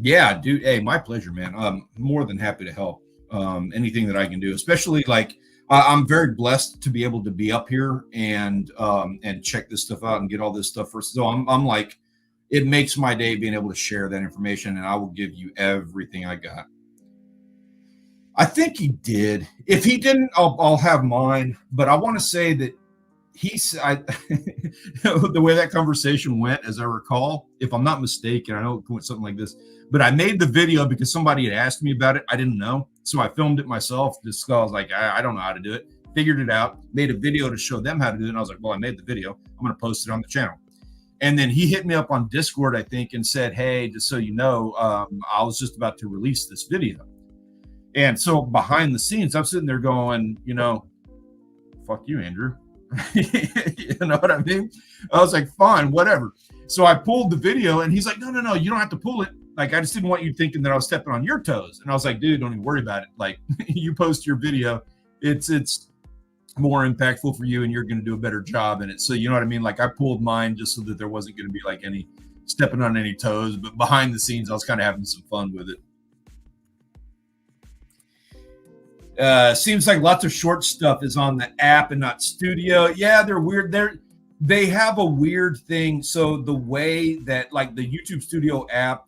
Yeah, dude. Hey, my pleasure, man. I'm more than happy to help. Anything that I can do, especially like I'm very blessed to be able to be up here and check this stuff out and get all this stuff first. So I'm like, it makes my day being able to share that information, and I will give you everything I got. I think he did. If he didn't, I'll have mine. But I want to say that the way that conversation went, as I recall, if I'm not mistaken, I know it went something like this, but I made the video because somebody had asked me about it. I didn't know. So I filmed it myself. Just I was like, I don't know how to do it. Figured it out, made a video to show them how to do it. And I was like, well, I made the video. I'm going to post it on the channel. And then he hit me up on Discord, I think, and said, hey, just so you know, I was just about to release this video. And so behind the scenes, I'm sitting there going, fuck you, Andrew. You know what I mean? I was like, fine, whatever. So I pulled the video, and he's like, no, you don't have to pull it. Like, I just didn't want you thinking that I was stepping on your toes. And I was like, dude, don't even worry about it. Like, you post your video, it's more impactful for you, and you're going to do a better job in it. So, you know what I mean? Like, I pulled mine just so that there wasn't going to be like any stepping on any toes. But behind the scenes, I was kind of having some fun with it. Seems like lots of short stuff is on the app and not studio. Yeah, they're weird. They have a weird thing. So the way that like the YouTube Studio app,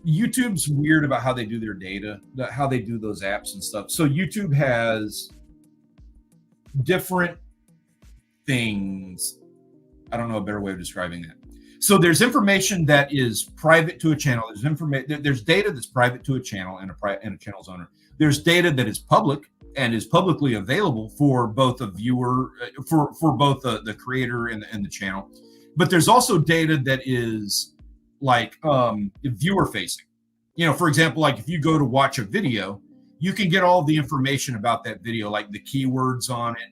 YouTube's weird about how they do their data, how they do those apps and stuff. So YouTube has different things. I don't know a better way of describing that. So there's information that is private to a channel. There's data that's private to a channel and a channel's owner. There's data that is public and is publicly available for both a viewer, for both the creator and the channel. But there's also data that is like viewer facing. For example, like if you go to watch a video, you can get all the information about that video, like the keywords on it,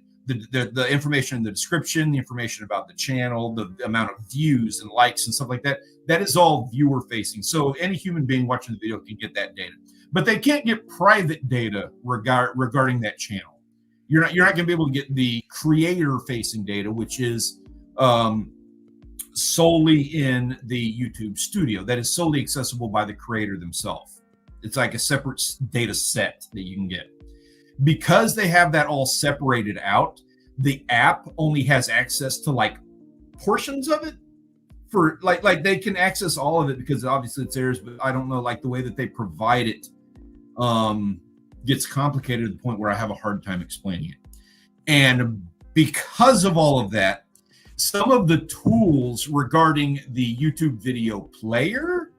the information in the description, the information about the channel, the amount of views and likes and stuff like that. That is all viewer facing. So any human being watching the video can get that data, but they can't get private data regarding that channel. You're not going to be able to get the creator facing data, which is solely in the YouTube Studio. That is solely accessible by the creator themselves. It's like a separate data set that you can get. Because they have that all separated out, the app only has access to like portions of it. For like they can access all of it because obviously it's theirs, but I don't know, like the way that they provide it gets complicated to the point where I have a hard time explaining it. And because of all of that, some of the tools regarding the YouTube video player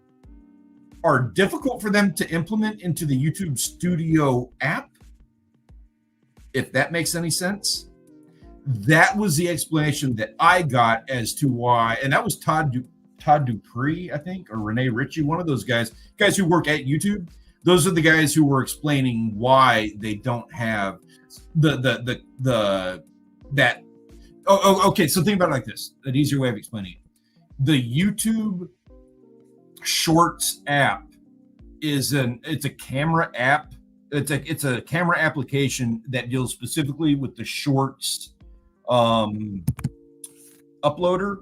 are difficult for them to implement into the YouTube Studio app. If that makes any sense. That was the explanation that I got as to why, and that was Todd Todd Dupree, I think, or Renee Ritchie, one of those guys who work at YouTube. Those are the guys who were explaining why they don't have that. Okay. So think about it like this: an easier way of explaining it. The YouTube Shorts app it's a camera app. It's a camera application that deals specifically with the Shorts uploader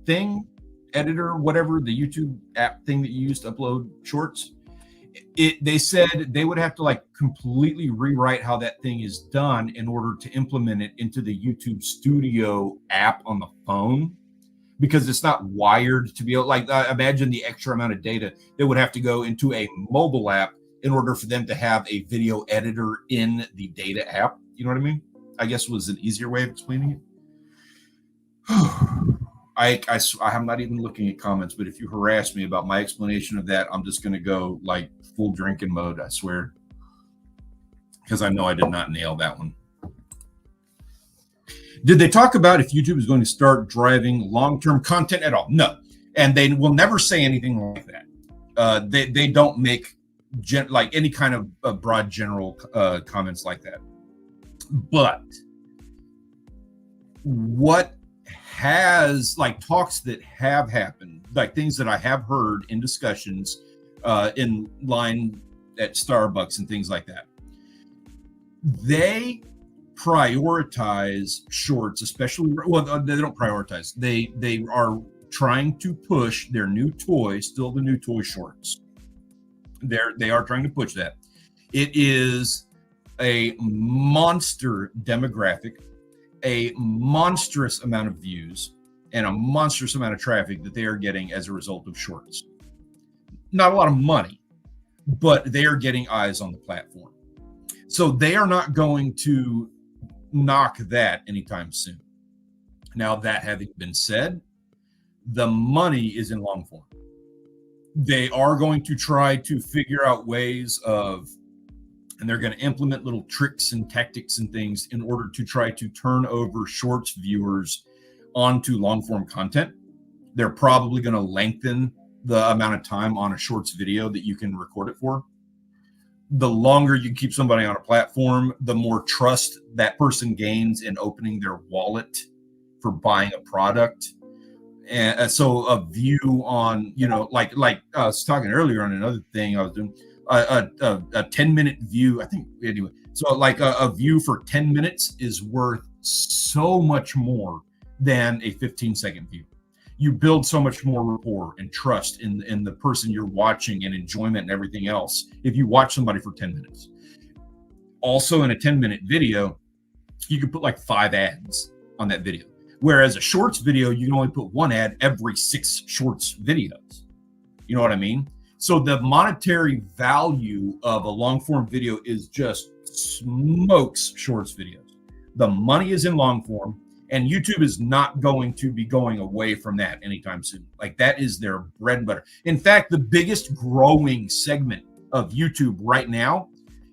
thing, editor, whatever, the YouTube app thing that you use to upload shorts. They said they would have to like completely rewrite how that thing is done in order to implement it into the YouTube Studio app on the phone, because it's not wired to be able, like, imagine the extra amount of data that would have to go into a mobile app in order for them to have a video editor in the data app. You know what I mean? I guess was an easier way of explaining it. I'm not even looking at comments, but if you harass me about my explanation of that, I'm just going to go like full drinking mode, I swear, because I know I did not nail that one. Did they talk about if YouTube is going to start driving long-term content at all? No, and they will never say anything like that. They don't make like any kind of broad general comments like that. But what has, like, talks that have happened, like things that I have heard in discussions in line at Starbucks and things like that, they prioritize shorts, especially, well, they don't prioritize, they are trying to push their new toy, still the new toy shorts. They are trying to push that. It is a monster demographic, a monstrous amount of views, and a monstrous amount of traffic that they are getting as a result of shorts. Not a lot of money, but they are getting eyes on the platform. So they are not going to knock that anytime soon. Now, that having been said, the money is in long form. They are going to try to figure out ways of, and they're going to implement little tricks and tactics and things in order to try to turn over shorts viewers onto long form content. They're probably going to lengthen the amount of time on a shorts video that you can record it for. The longer you keep somebody on a platform, the more trust that person gains in opening their wallet for buying a product. And so a view on, like I was talking earlier on another thing I was doing, a 10-minute view, I think, anyway. So like a view for 10 minutes is worth so much more than a 15-second view. You build so much more rapport and trust in the person you're watching, and enjoyment and everything else if you watch somebody for 10 minutes. Also, in a 10-minute video, you can put like 5 ads on that video. Whereas a shorts video, you can only put 1 ad every 6 shorts videos. You know what I mean? So the monetary value of a long form video is just smokes shorts videos. The money is in long form, and YouTube is not going to be going away from that anytime soon. Like, that is their bread and butter. In fact, the biggest growing segment of YouTube right now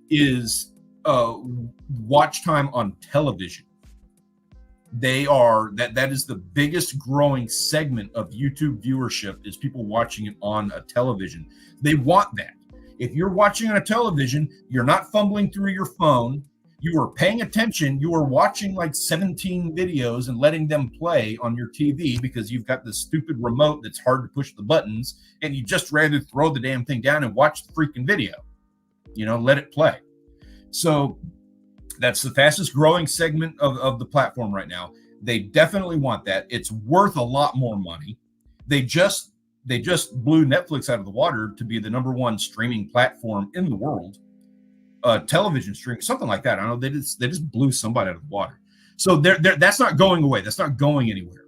is watch time on television. That is the biggest growing segment of YouTube viewership, is people watching it on a television. They want that. If you're watching on a television, you're not fumbling through your phone. You are paying attention. You are watching like 17 videos and letting them play on your TV because you've got this stupid remote that's hard to push the buttons, and you just rather throw the damn thing down and watch the freaking video. Let it play. So that's the fastest growing segment of the platform right now. They definitely want that. It's worth a lot more money. They just blew Netflix out of the water to be the #1 streaming platform in the world. Television streaming, something like that. I don't know. They just blew somebody out of the water. So that's not going away. That's not going anywhere.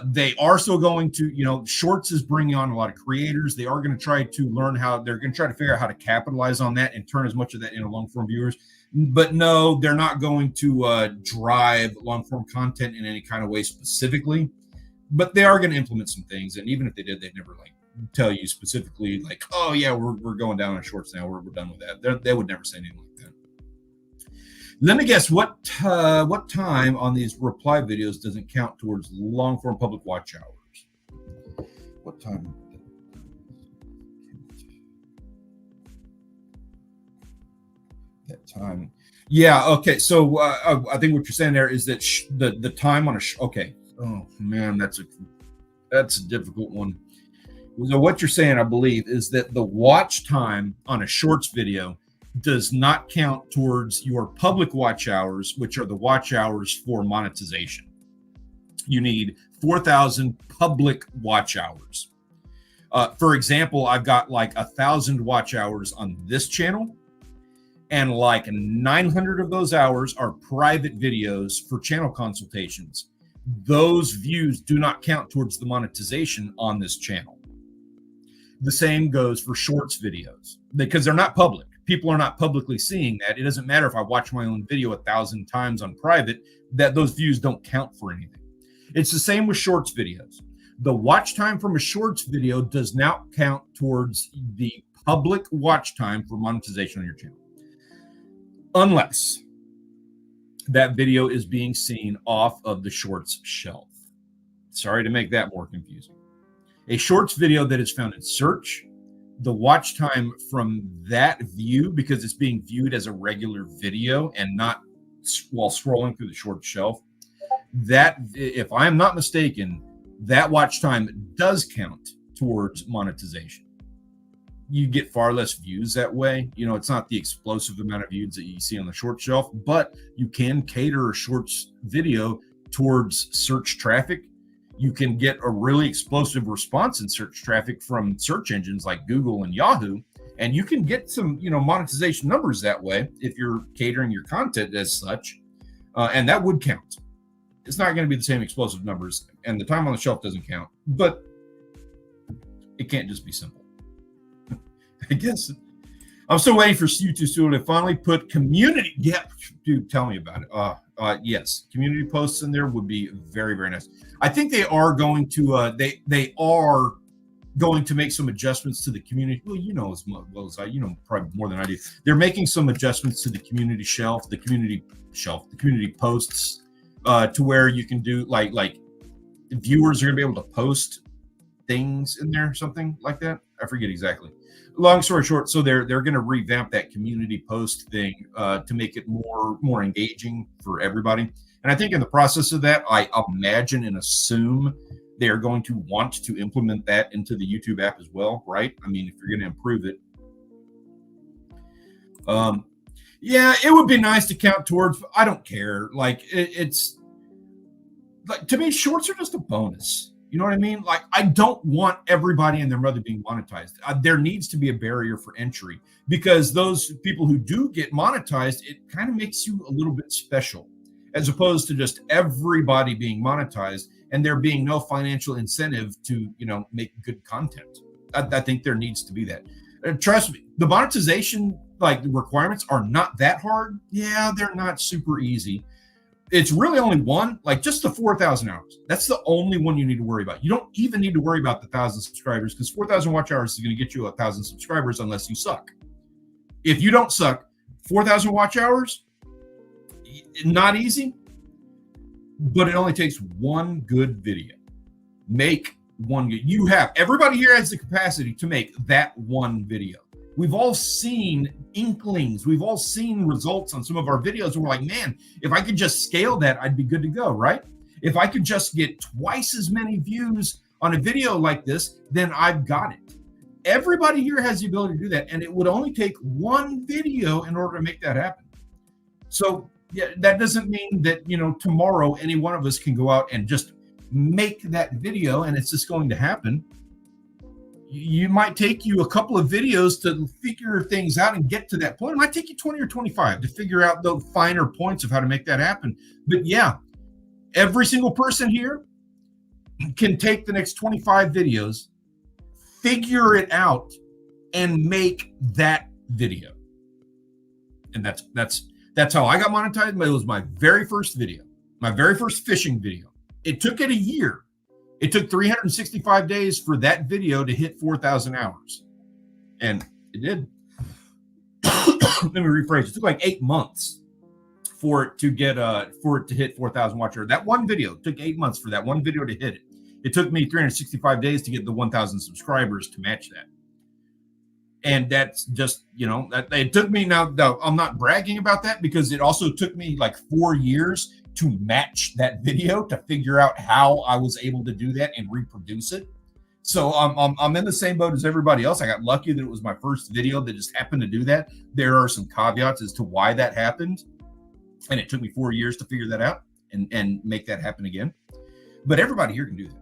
They are still going to, Shorts is bringing on a lot of creators. They are going to try to learn they're going to try to figure out how to capitalize on that and turn as much of that into long form viewers. But no, they're not going to drive long form content in any kind of way specifically. But they are going to implement some things. And even if they did, they'd never tell you specifically like, oh yeah, we're going down on shorts now. We're done with that. They would never say anything like that. Let me guess, what time on these reply videos doesn't count towards long form public watch hours? what time? That time. Yeah. Okay. So I think what you're saying there is that the time on a okay. Oh man, that's a difficult one. So what you're saying, I believe, is that the watch time on a shorts video does not count towards your public watch hours, which are the watch hours for monetization. You need 4,000 public watch hours. For example, I've got like 1,000 watch hours on this channel, and like 900 of those hours are private videos for channel consultations. Those views do not count towards the monetization on this channel. The same goes for shorts videos because they're not public. People are not publicly seeing that. It doesn't matter if I watch my own video 1,000 times on private, that those views don't count for anything. It's the same with shorts videos. The watch time from a shorts video does not count towards the public watch time for monetization on your channel, unless that video is being seen off of the shorts shelf. Sorry to make that more confusing. A shorts video that is found in search, the watch time from that view, because it's being viewed as a regular video and not while scrolling through the short shelf, that, if I'm not mistaken, that watch time does count towards monetization. You get far less views that way. You know, it's not the explosive amount of views that you see on the short shelf, but you can cater a shorts video towards search traffic. You can get a really explosive response in search traffic from search engines like Google and Yahoo, and you can get some, monetization numbers that way if you're catering your content as such, and that would count. It's not going to be the same explosive numbers, and the time on the shelf doesn't count, but it can't just be simple. I guess I'm still waiting for YouTube Studio to finally put community. Yeah, dude, tell me about it. Yes, community posts in there would be very, very nice. I think they are going to they are going to make some adjustments to the community. Well, you know as well as I, probably more than I do. They're making some adjustments to the community shelf, the community posts, to where you can do like viewers are going to be able to post things in there, something like that. I forget exactly. Long story short, so they're going to revamp that community post thing to make it more engaging for everybody. And I think in the process of that, I imagine and assume they are going to want to implement that into the YouTube app as well, right? I mean, if you're going to improve it. Yeah, it would be nice to count towards, but I don't care. Like it's like, to me, shorts are just a bonus. You know what I mean? Like, I don't want everybody and their mother being monetized. There needs to be a barrier for entry, because those people who do get monetized, it kind of makes you a little bit special, as opposed to just everybody being monetized and there being no financial incentive to, make good content. I think there needs to be that. Trust me, the monetization requirements are not that hard. Yeah, they're not super easy. It's really only one, just the 4,000 hours. That's the only one you need to worry about. You don't even need to worry about the 1,000 subscribers, because 4,000 watch hours is going to get you 1,000 subscribers unless you suck. If you don't suck, 4,000 watch hours, not easy, but it only takes one good video. Make one good. Everybody here has the capacity to make that one video. We've all seen inklings. We've all seen results on some of our videos. And we're like, man, if I could just scale that, I'd be good to go, right? If I could just get twice as many views on a video like this, then I've got it. Everybody here has the ability to do that. And it would only take one video in order to make that happen. So yeah, that doesn't mean that, tomorrow any one of us can go out and just make that video and it's just going to happen. You might take you a couple of videos to figure things out and get to that point. It might take you 20 or 25 to figure out the finer points of how to make that happen. But yeah, every single person here can take the next 25 videos, figure it out, and make that video. And that's how I got monetized. It was my very first video, my very first fishing video. It took it a year. It took 365 days for that video to hit 4,000 hours. And it did. Let me rephrase. It took 8 months for it to hit 4,000 watch hours. That one video took 8 months for that one video to hit it. It took me 365 days to get the 1,000 subscribers to match that. And that's just, that it took me now, I'm not bragging about that because it also took me like 4 years to match that video to figure out how I was able to do that and reproduce it. So I'm in the same boat as everybody else. I got lucky that it was my first video that just happened to do that. There are some caveats as to why that happened. And it took me 4 years to figure that out and make that happen again. But everybody here can do that.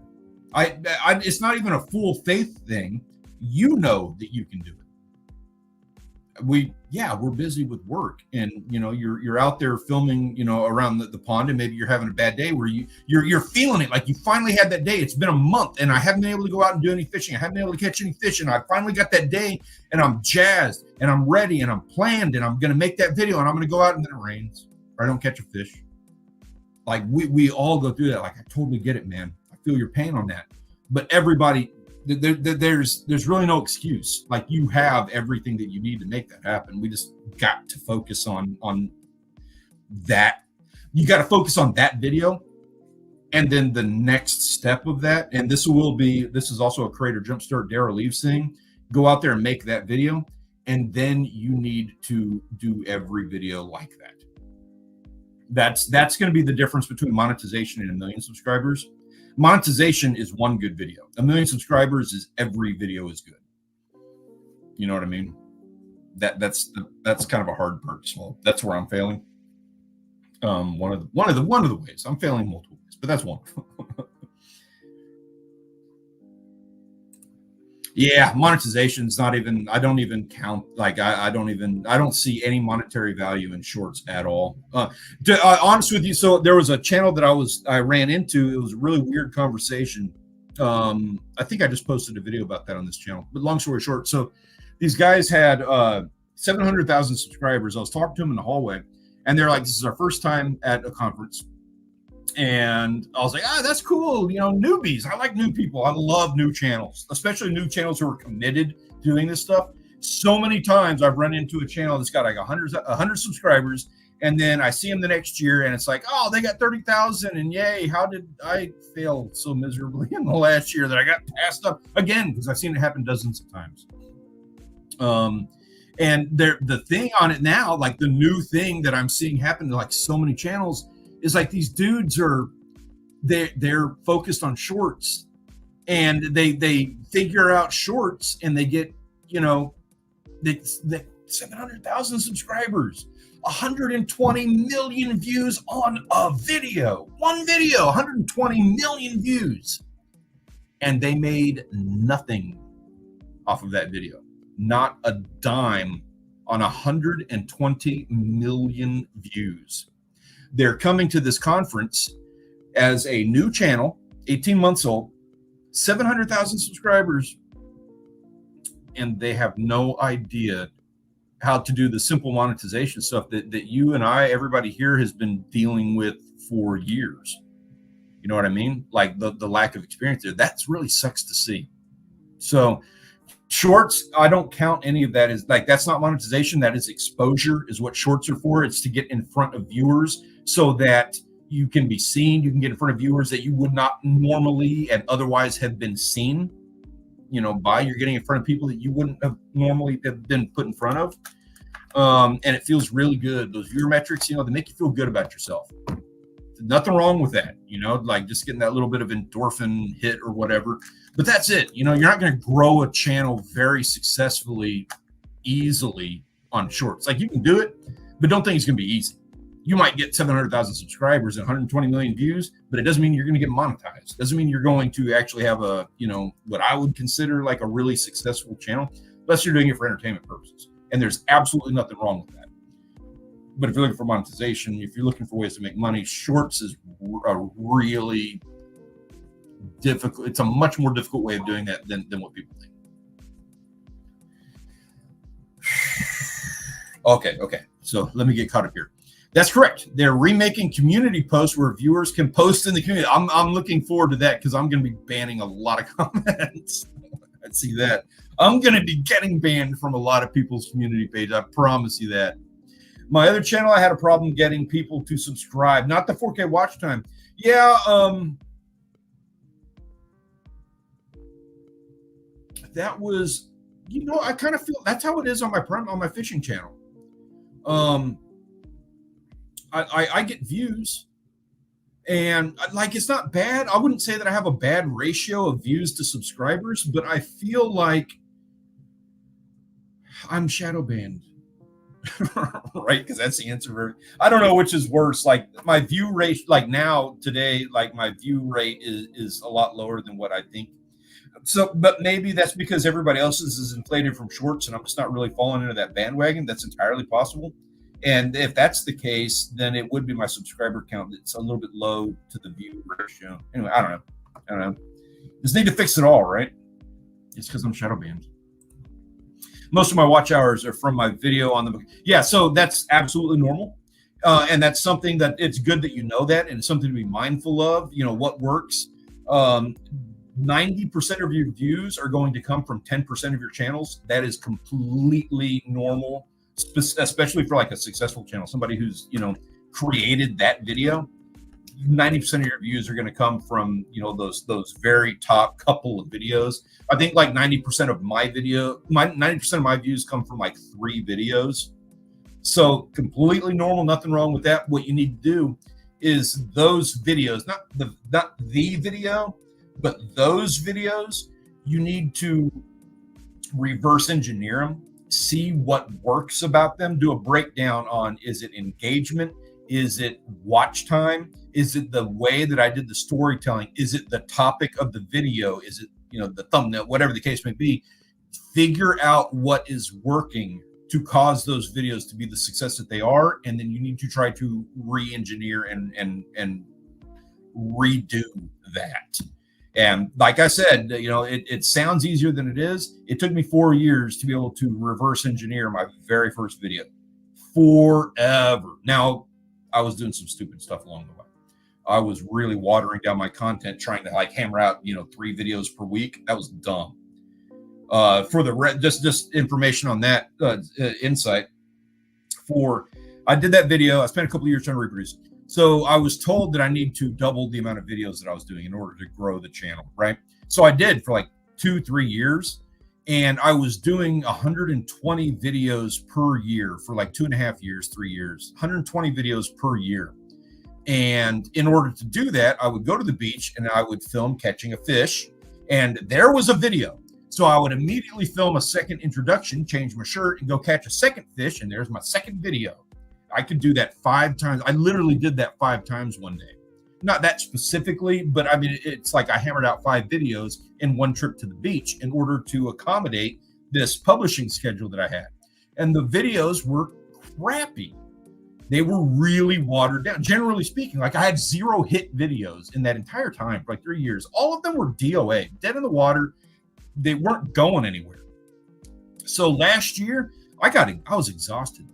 It's not even a full faith thing. You know that you can do it. We're busy with work, and you're out there filming, around the pond, and maybe you're having a bad day where you're feeling it, like you finally had that day. It's been a month and I haven't been able to go out and do any fishing. I haven't been able to catch any fish, and I finally got that day, and I'm jazzed and I'm ready and I'm planned and I'm going to make that video, and I'm going to go out, and then it rains or I don't catch a fish. Like we all go through that. Like, I totally get it, man. I feel your pain on that. But everybody, there's really no excuse. Like, you have everything that you need to make that happen. We just got to focus on that. You got to focus on that video, and then the next step of that. And this is also a Creator Jumpstart Daryl Leaves thing. Go out there and make that video, and then you need to do every video like that. That's going to be the difference between monetization and 1 million subscribers. Monetization is one good video. 1 million subscribers is every video is good. You know what I mean? That's kind of a hard part to swallow. That's where I'm failing. One of the ways I'm failing multiple ways, but that's one. Yeah, monetization's not even. I don't even count. Like, I don't see any monetary value in shorts at all. Honest with you, so there was a channel that I ran into. It was a really weird conversation. I think I just posted a video about that on this channel. But long story short, so these guys had 700,000 subscribers. I was talking to them in the hallway, and they're like, "This is our first time at a conference." And I was like, that's cool. Newbies. I like new people. I love new channels, especially new channels who are committed to doing this stuff. So many times I've run into a channel that's got like 100 subscribers, and then I see them the next year, and it's like, oh, they got 30,000, and yay, how did I fail so miserably in the last year that I got passed up again? Because I've seen it happen dozens of times. And the thing on it now, like the new thing that I'm seeing happen to like so many channels, is like these dudes they're focused on shorts, and they figure out shorts, and they get, they 700,000 subscribers, 120 million views on a video, one video, 120 million views. And they made nothing off of that video, not a dime on 120 million views. They're coming to this conference as a new channel, 18 months old, 700,000 subscribers, and they have no idea how to do the simple monetization stuff that you and I, everybody here, has been dealing with for years. You know what I mean? Like the lack of experience there. That's really sucks to see. So shorts, I don't count any of that as like, that's not monetization. That is exposure, is what shorts are for. It's to get in front of viewers so that you can be seen. You can get in front of viewers that you would not normally and otherwise have been seen, by. You're getting in front of people that you wouldn't have normally have been put in front of. And it feels really good. Those viewer metrics, they make you feel good about yourself. Nothing wrong with that, like just getting that little bit of endorphin hit or whatever. But that's it. You're not going to grow a channel very successfully, easily on shorts. Like, you can do it, but don't think it's going to be easy. You might get 700,000 subscribers and 120 million views, but it doesn't mean you're going to get monetized. Doesn't mean you're going to actually have a, what I would consider like a really successful channel, unless you're doing it for entertainment purposes. And there's absolutely nothing wrong with that. But if you're looking for monetization, if you're looking for ways to make money, shorts is a really difficult. It's a much more difficult way of doing that than what people think. Okay. So let me get caught up here. That's correct. They're remaking community posts where viewers can post in the community. I'm looking forward to that because I'm going to be banning a lot of comments. I see that. I'm going to be getting banned from a lot of people's community page. I promise you that. My other channel, I had a problem getting people to subscribe. Not the 4K watch time. Yeah. that was, I kind of feel that's how it is on my fishing channel. I get views, and like, it's not bad. I wouldn't say that I have a bad ratio of views to subscribers, but I feel like I'm shadow banned. Right, because that's the answer. I don't know which is worse. Like, my view rate, like now today, like my view rate is a lot lower than what I think. So, but maybe that's because everybody else's is inflated from shorts, and I'm just not really falling into that bandwagon. That's entirely possible. And if that's the case, then it would be my subscriber count that's a little bit low to the view ratio. Anyway, I don't know. Just need to fix it all, right? It's because I'm shadow banned. Most of my watch hours are from my video on the. Yeah, so that's absolutely normal. And that's something that it's good that you know that, and it's something to be mindful of, what works. 90% of your views are going to come from 10% of your channels. That is completely normal, especially for like a successful channel, somebody who's, created that video. 90% of your views are going to come from, those very top couple of videos. I think like 90% of my 90% of my views come from like 3 videos. So completely normal, nothing wrong with that. What you need to do is those videos, not the video, but those videos, you need to reverse engineer them, see what works about them, do a breakdown on, is it engagement? Is it watch time? Is it the way that I did the storytelling? Is it the topic of the video? Is it, the thumbnail, whatever the case may be? Figure out what is working to cause those videos to be the success that they are. And then you need to try to re-engineer and redo that. And like I said, it sounds easier than it is. It took me 4 years to be able to reverse engineer my very first video. Forever. Now, I was doing some stupid stuff along the way. I was really watering down my content, trying to like hammer out, 3 videos per week. That was dumb. For the just information on that insight. I did that video. I spent a couple of years trying to reproduce it. So I was told that I need to double the amount of videos that I was doing in order to grow the channel, right? So I did for like 2-3 years, and I was doing 120 videos per year for like 2.5 years, 3 years, 120 videos per year. And in order to do that, I would go to the beach and I would film catching a fish, and there was a video. So I would immediately film a second introduction, change my shirt, and go catch a second fish, and there's my second video. I could do that 5 times. I literally did that 5 times one day. Not that specifically, but I mean, it's like I hammered out 5 videos in one trip to the beach in order to accommodate this publishing schedule that I had. And the videos were crappy. They were really watered down. Generally speaking, like I had 0 hit videos in that entire time for like 3 years. All of them were DOA, dead in the water. They weren't going anywhere. So last year, I was exhausted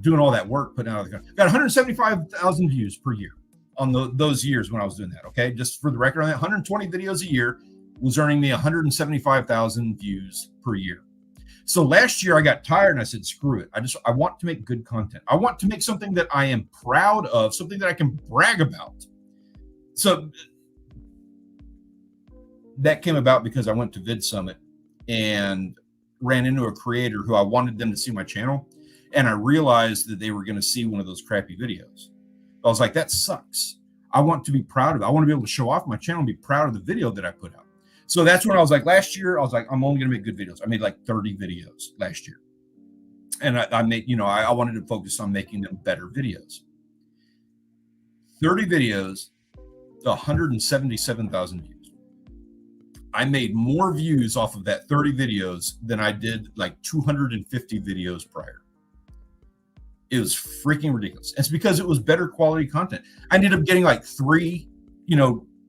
doing all that work, putting out got 175,000 views per year on those years when I was doing that. Okay, just for the record on that, 120 videos a year was earning me 175,000 views per year. So last year I got tired and I said, screw it. I want to make good content. I want to make something that I am proud of, something that I can brag about. So that came about because I went to Vidsummit and ran into a creator who I wanted them to see my channel. And I realized that they were going to see one of those crappy videos. I was like, that sucks. I want to be proud of it. I want to be able to show off my channel and be proud of the video that I put out. So that's when I was like, last year, I was like, I'm only going to make good videos. I made like 30 videos last year. And I made, I wanted to focus on making them better videos. 30 videos, 177,000 views. I made more views off of that 30 videos than I did like 250 videos prior. It was freaking ridiculous. It's because it was better quality content. I ended up getting like 3,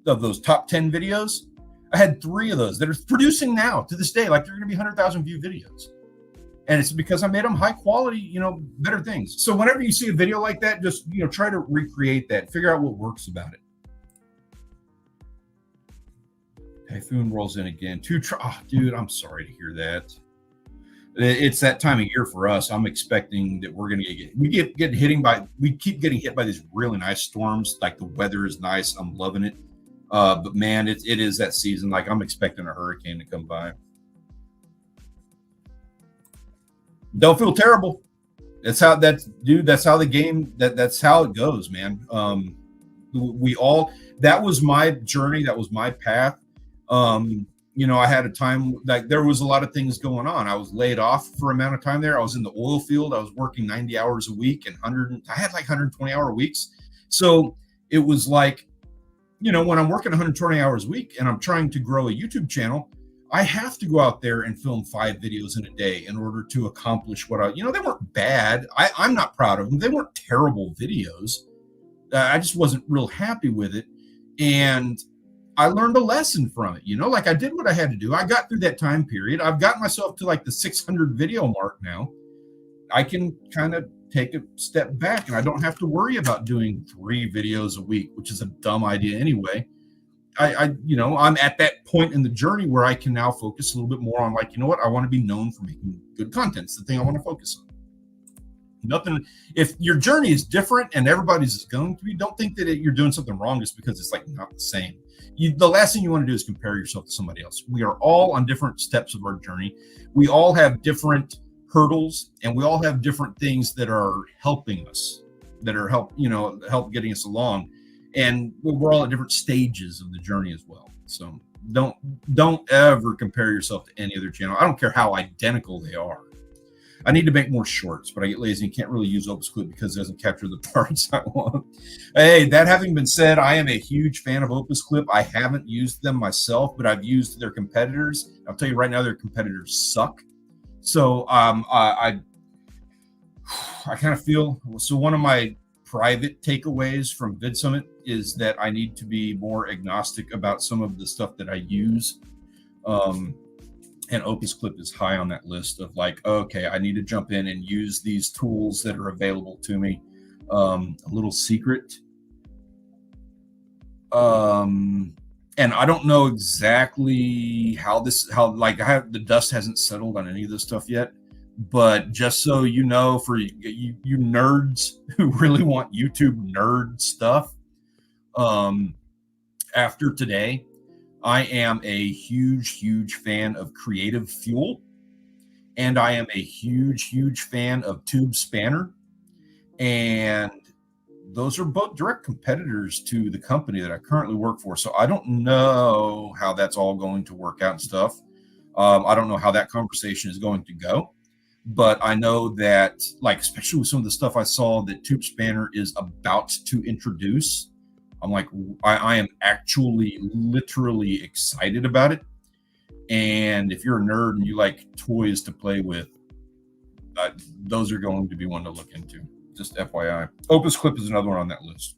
of those top 10 videos. I had 3 of those that are producing now to this day. Like they're going to be 100,000 view videos. And it's because I made them high quality, better things. So whenever you see a video like that, just, try to recreate that, figure out what works about it. Typhoon rolls in again. Dude, I'm sorry to hear that. It's that time of year for us. I'm expecting that we're going to we keep getting hit by these really nice storms. Like the weather is nice. I'm loving it. But man, it is that season. Like I'm expecting a hurricane to come by. Don't feel terrible. That's how that's how the game that's how it goes, man. We all that was my journey, that was my path. I had a time like there was a lot of things going on. I was laid off for amount of time there. I was in the oil field. I was working 90 hours a week and I had like 120-hour weeks. So it was like, when I'm working 120 hours a week and I'm trying to grow a YouTube channel, I have to go out there and film 5 videos in a day in order to accomplish what they weren't bad. I'm not proud of them. They weren't terrible videos. I just wasn't real happy with it. And I learned a lesson from it, like I did what I had to do. I got through that time period. I've gotten myself to like the 600 video mark now. I can kind of take a step back and I don't have to worry about doing 3 videos a week, which is a dumb idea anyway. I'm at that point in the journey where I can now focus a little bit more on like, I want to be known for making good content. It's the thing I want to focus on. Nothing. If your journey is different and everybody's is going to be, don't think that you're doing something wrong just because it's like not the same. The last thing you want to do is compare yourself to somebody else. We are all on different steps of our journey. We all have different hurdles and we all have different things that are helping us, that are help getting us along. And we're all at different stages of the journey as well. So don't ever compare yourself to any other channel. I don't care how identical they are. I need to make more shorts, but I get lazy and can't really use Opus Clip because it doesn't capture the parts I want. Hey, that having been said, I am a huge fan of Opus Clip. I haven't used them myself, but I've used their competitors. I'll tell you right now, their competitors suck. So I kind of feel, so one of my private takeaways from Vidsummit is that I need to be more agnostic about some of the stuff that I use. And Opus Clip is high on that list of like, okay, I need to jump in and use these tools that are available to me. A little secret. And I don't know exactly how the dust hasn't settled on any of this stuff yet. But just so you know, for you nerds who really want YouTube nerd stuff, after today, I am a huge fan of Creative Fuel, and I am a huge fan of Tube Spanner, and those are both direct competitors to the company that I currently work for. So I don't know how that's all going to work out and stuff. I don't know how that conversation is going to go. But I know that, like, especially with some of the stuff I saw that Tube Spanner is about to introduce, I'm like, I am actually literally excited about it. And if you're a nerd and you like toys to play with, those are going to be one to look into. Just FYI. Opus Clip is another one on that list.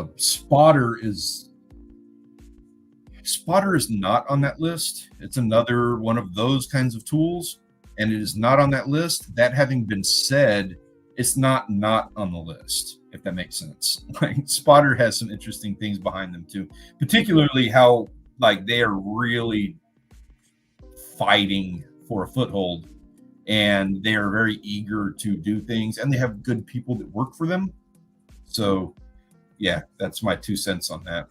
Spotter is not on that list. It's another one of those kinds of tools, and it is not on that list. That having been said, it's not on the list, if that makes sense. Like, Spotter has some interesting things behind them too, particularly how like they are really fighting for a foothold, and they are very eager to do things, and they have good people that work for them. So yeah, that's my 2 cents on that.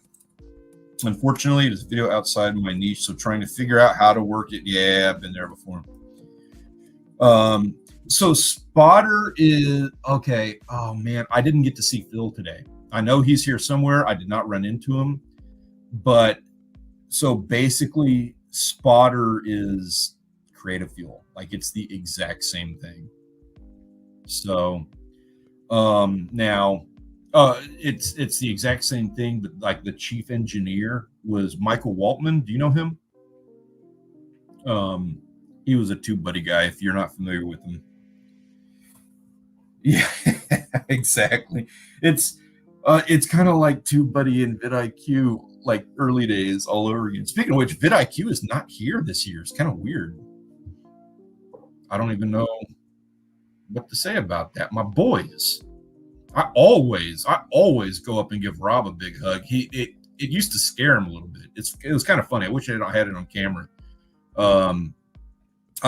Unfortunately, it is video outside my niche, so trying to figure out how to work it. Yeah, I've been there before. So Spotter is okay. Oh man, I didn't get to see Phil today. I know he's here somewhere. I did not run into him, but so basically, Spotter is Creative Fuel. Like, it's the exact same thing. So now. It's the exact same thing, but like the chief engineer was Michael Waltman. Do you know him? He was a TubeBuddy guy, if you're not familiar with him. Yeah, exactly. It's kind of like TubeBuddy and vidIQ, like early days all over again. Speaking of which, vidIQ is not here this year. It's kind of weird. I don't even know what to say about that. My boys. I always go up and give Rob a big hug. It used to scare him a little bit. It was kind of funny. I wish I had it on camera. I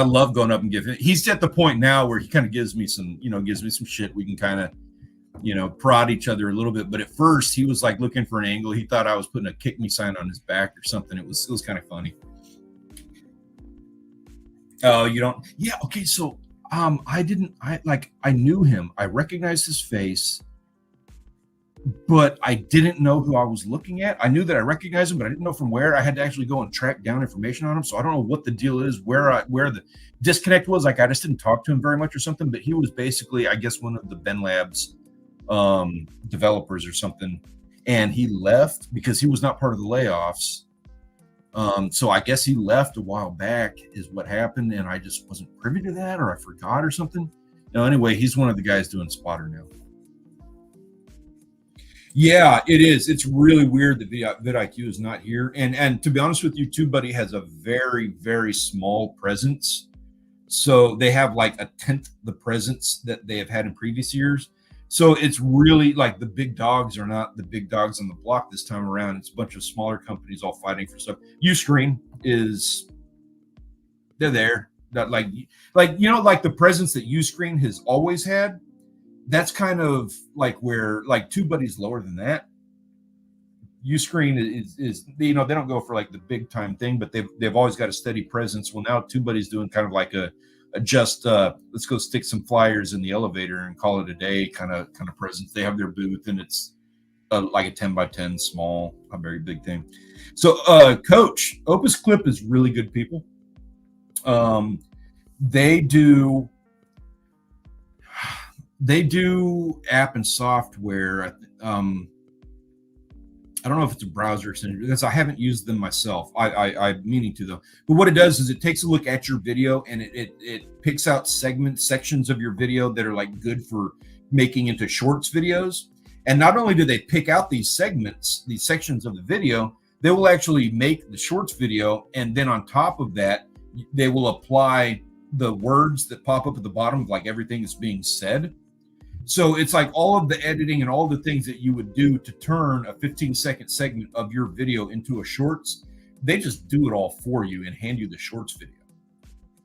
love going up and giving. He's at the point now where he kind of gives me some shit. We can kind of, prod each other a little bit. But at first he was like looking for an angle. He thought I was putting a kick me sign on his back or something. It was kind of funny. Oh, you don't? Yeah. Okay. So, I knew him. I recognized his face, but I didn't know who I was looking at. I knew that I recognized him, but I didn't know from where. I had to actually go and track down information on him. So I don't know what the deal is, where the disconnect was. Like I just didn't talk to him very much or something. But he was basically, I guess, one of the Ben Labs developers or something, and he left because he was not part of the layoffs. So I guess he left a while back is what happened, and I just wasn't privy to that, or I forgot or something. No, anyway, he's one of the guys doing Spotter now. Yeah, it is. It's really weird that vidIQ is not here. And to be honest with you, TubeBuddy has a very, very small presence. So they have like a tenth the presence that they have had in previous years. So it's really like the big dogs are not the big dogs on the block this time around. It's a bunch of smaller companies all fighting for stuff. Uscreen is they're there. That like the presence that Uscreen has always had. That's kind of like where like TubeBuddy's lower than that. Uscreen is they don't go for like the big time thing, but they've always got a steady presence. Well, now TubeBuddy's doing kind of like a just let's go stick some flyers in the elevator and call it a day kind of presence. They have their booth and it's like a 10 by 10 small, a very big thing. So Coach, Opus Clip is really good people. They do app and software. I don't know if it's a browser extension because I haven't used them myself. I'm meaning to though. But what it does is it takes a look at your video and it picks out sections of your video that are like good for making into shorts videos. And not only do they pick out these segments, these sections of the video, they will actually make the shorts video. And then on top of that, they will apply the words that pop up at the bottom of like everything that's being said. So it's like all of the editing and all the things that you would do to turn a 15-second segment of your video into a shorts, they just do it all for you and hand you the shorts video.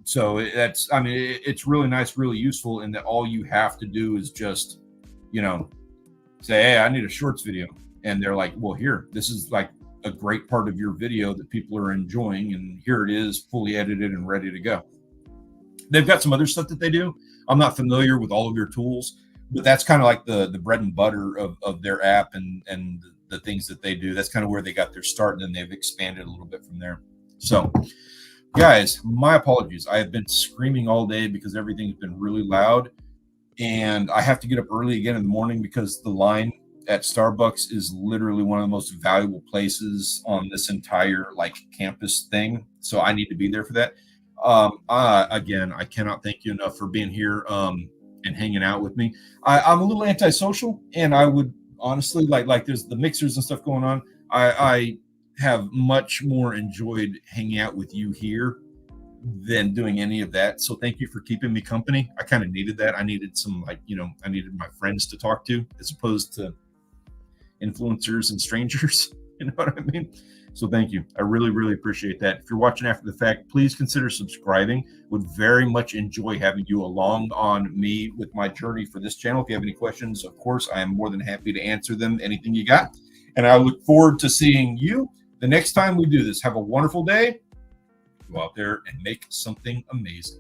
So it's really nice, really useful in that all you have to do is just, say, hey, I need a shorts video. And they're like, well, here, this is like a great part of your video that people are enjoying. And here it is fully edited and ready to go. They've got some other stuff that they do. I'm not familiar with all of your tools, but that's kind of like the bread and butter of their app and the things that they do. That's kind of where they got their start, and then they've expanded a little bit from there. So, guys, my apologies. I have been screaming all day because everything's been really loud, and I have to get up early again in the morning because the line at Starbucks is literally one of the most valuable places on this entire like campus thing. So I need to be there for that. Again, I cannot thank you enough for being here. And hanging out with me. I'm a little antisocial, and I would honestly like there's the mixers and stuff going on. I have much more enjoyed hanging out with you here than doing any of that. So thank you for keeping me company. I kind of needed that. I needed some I needed my friends to talk to as opposed to influencers and strangers. You know what I mean? So thank you. I really, really appreciate that. If you're watching after the fact, please consider subscribing. Would very much enjoy having you along on me with my journey for this channel. If you have any questions, of course, I am more than happy to answer them. Anything you got. And I look forward to seeing you the next time we do this. Have a wonderful day. Go out there and make something amazing.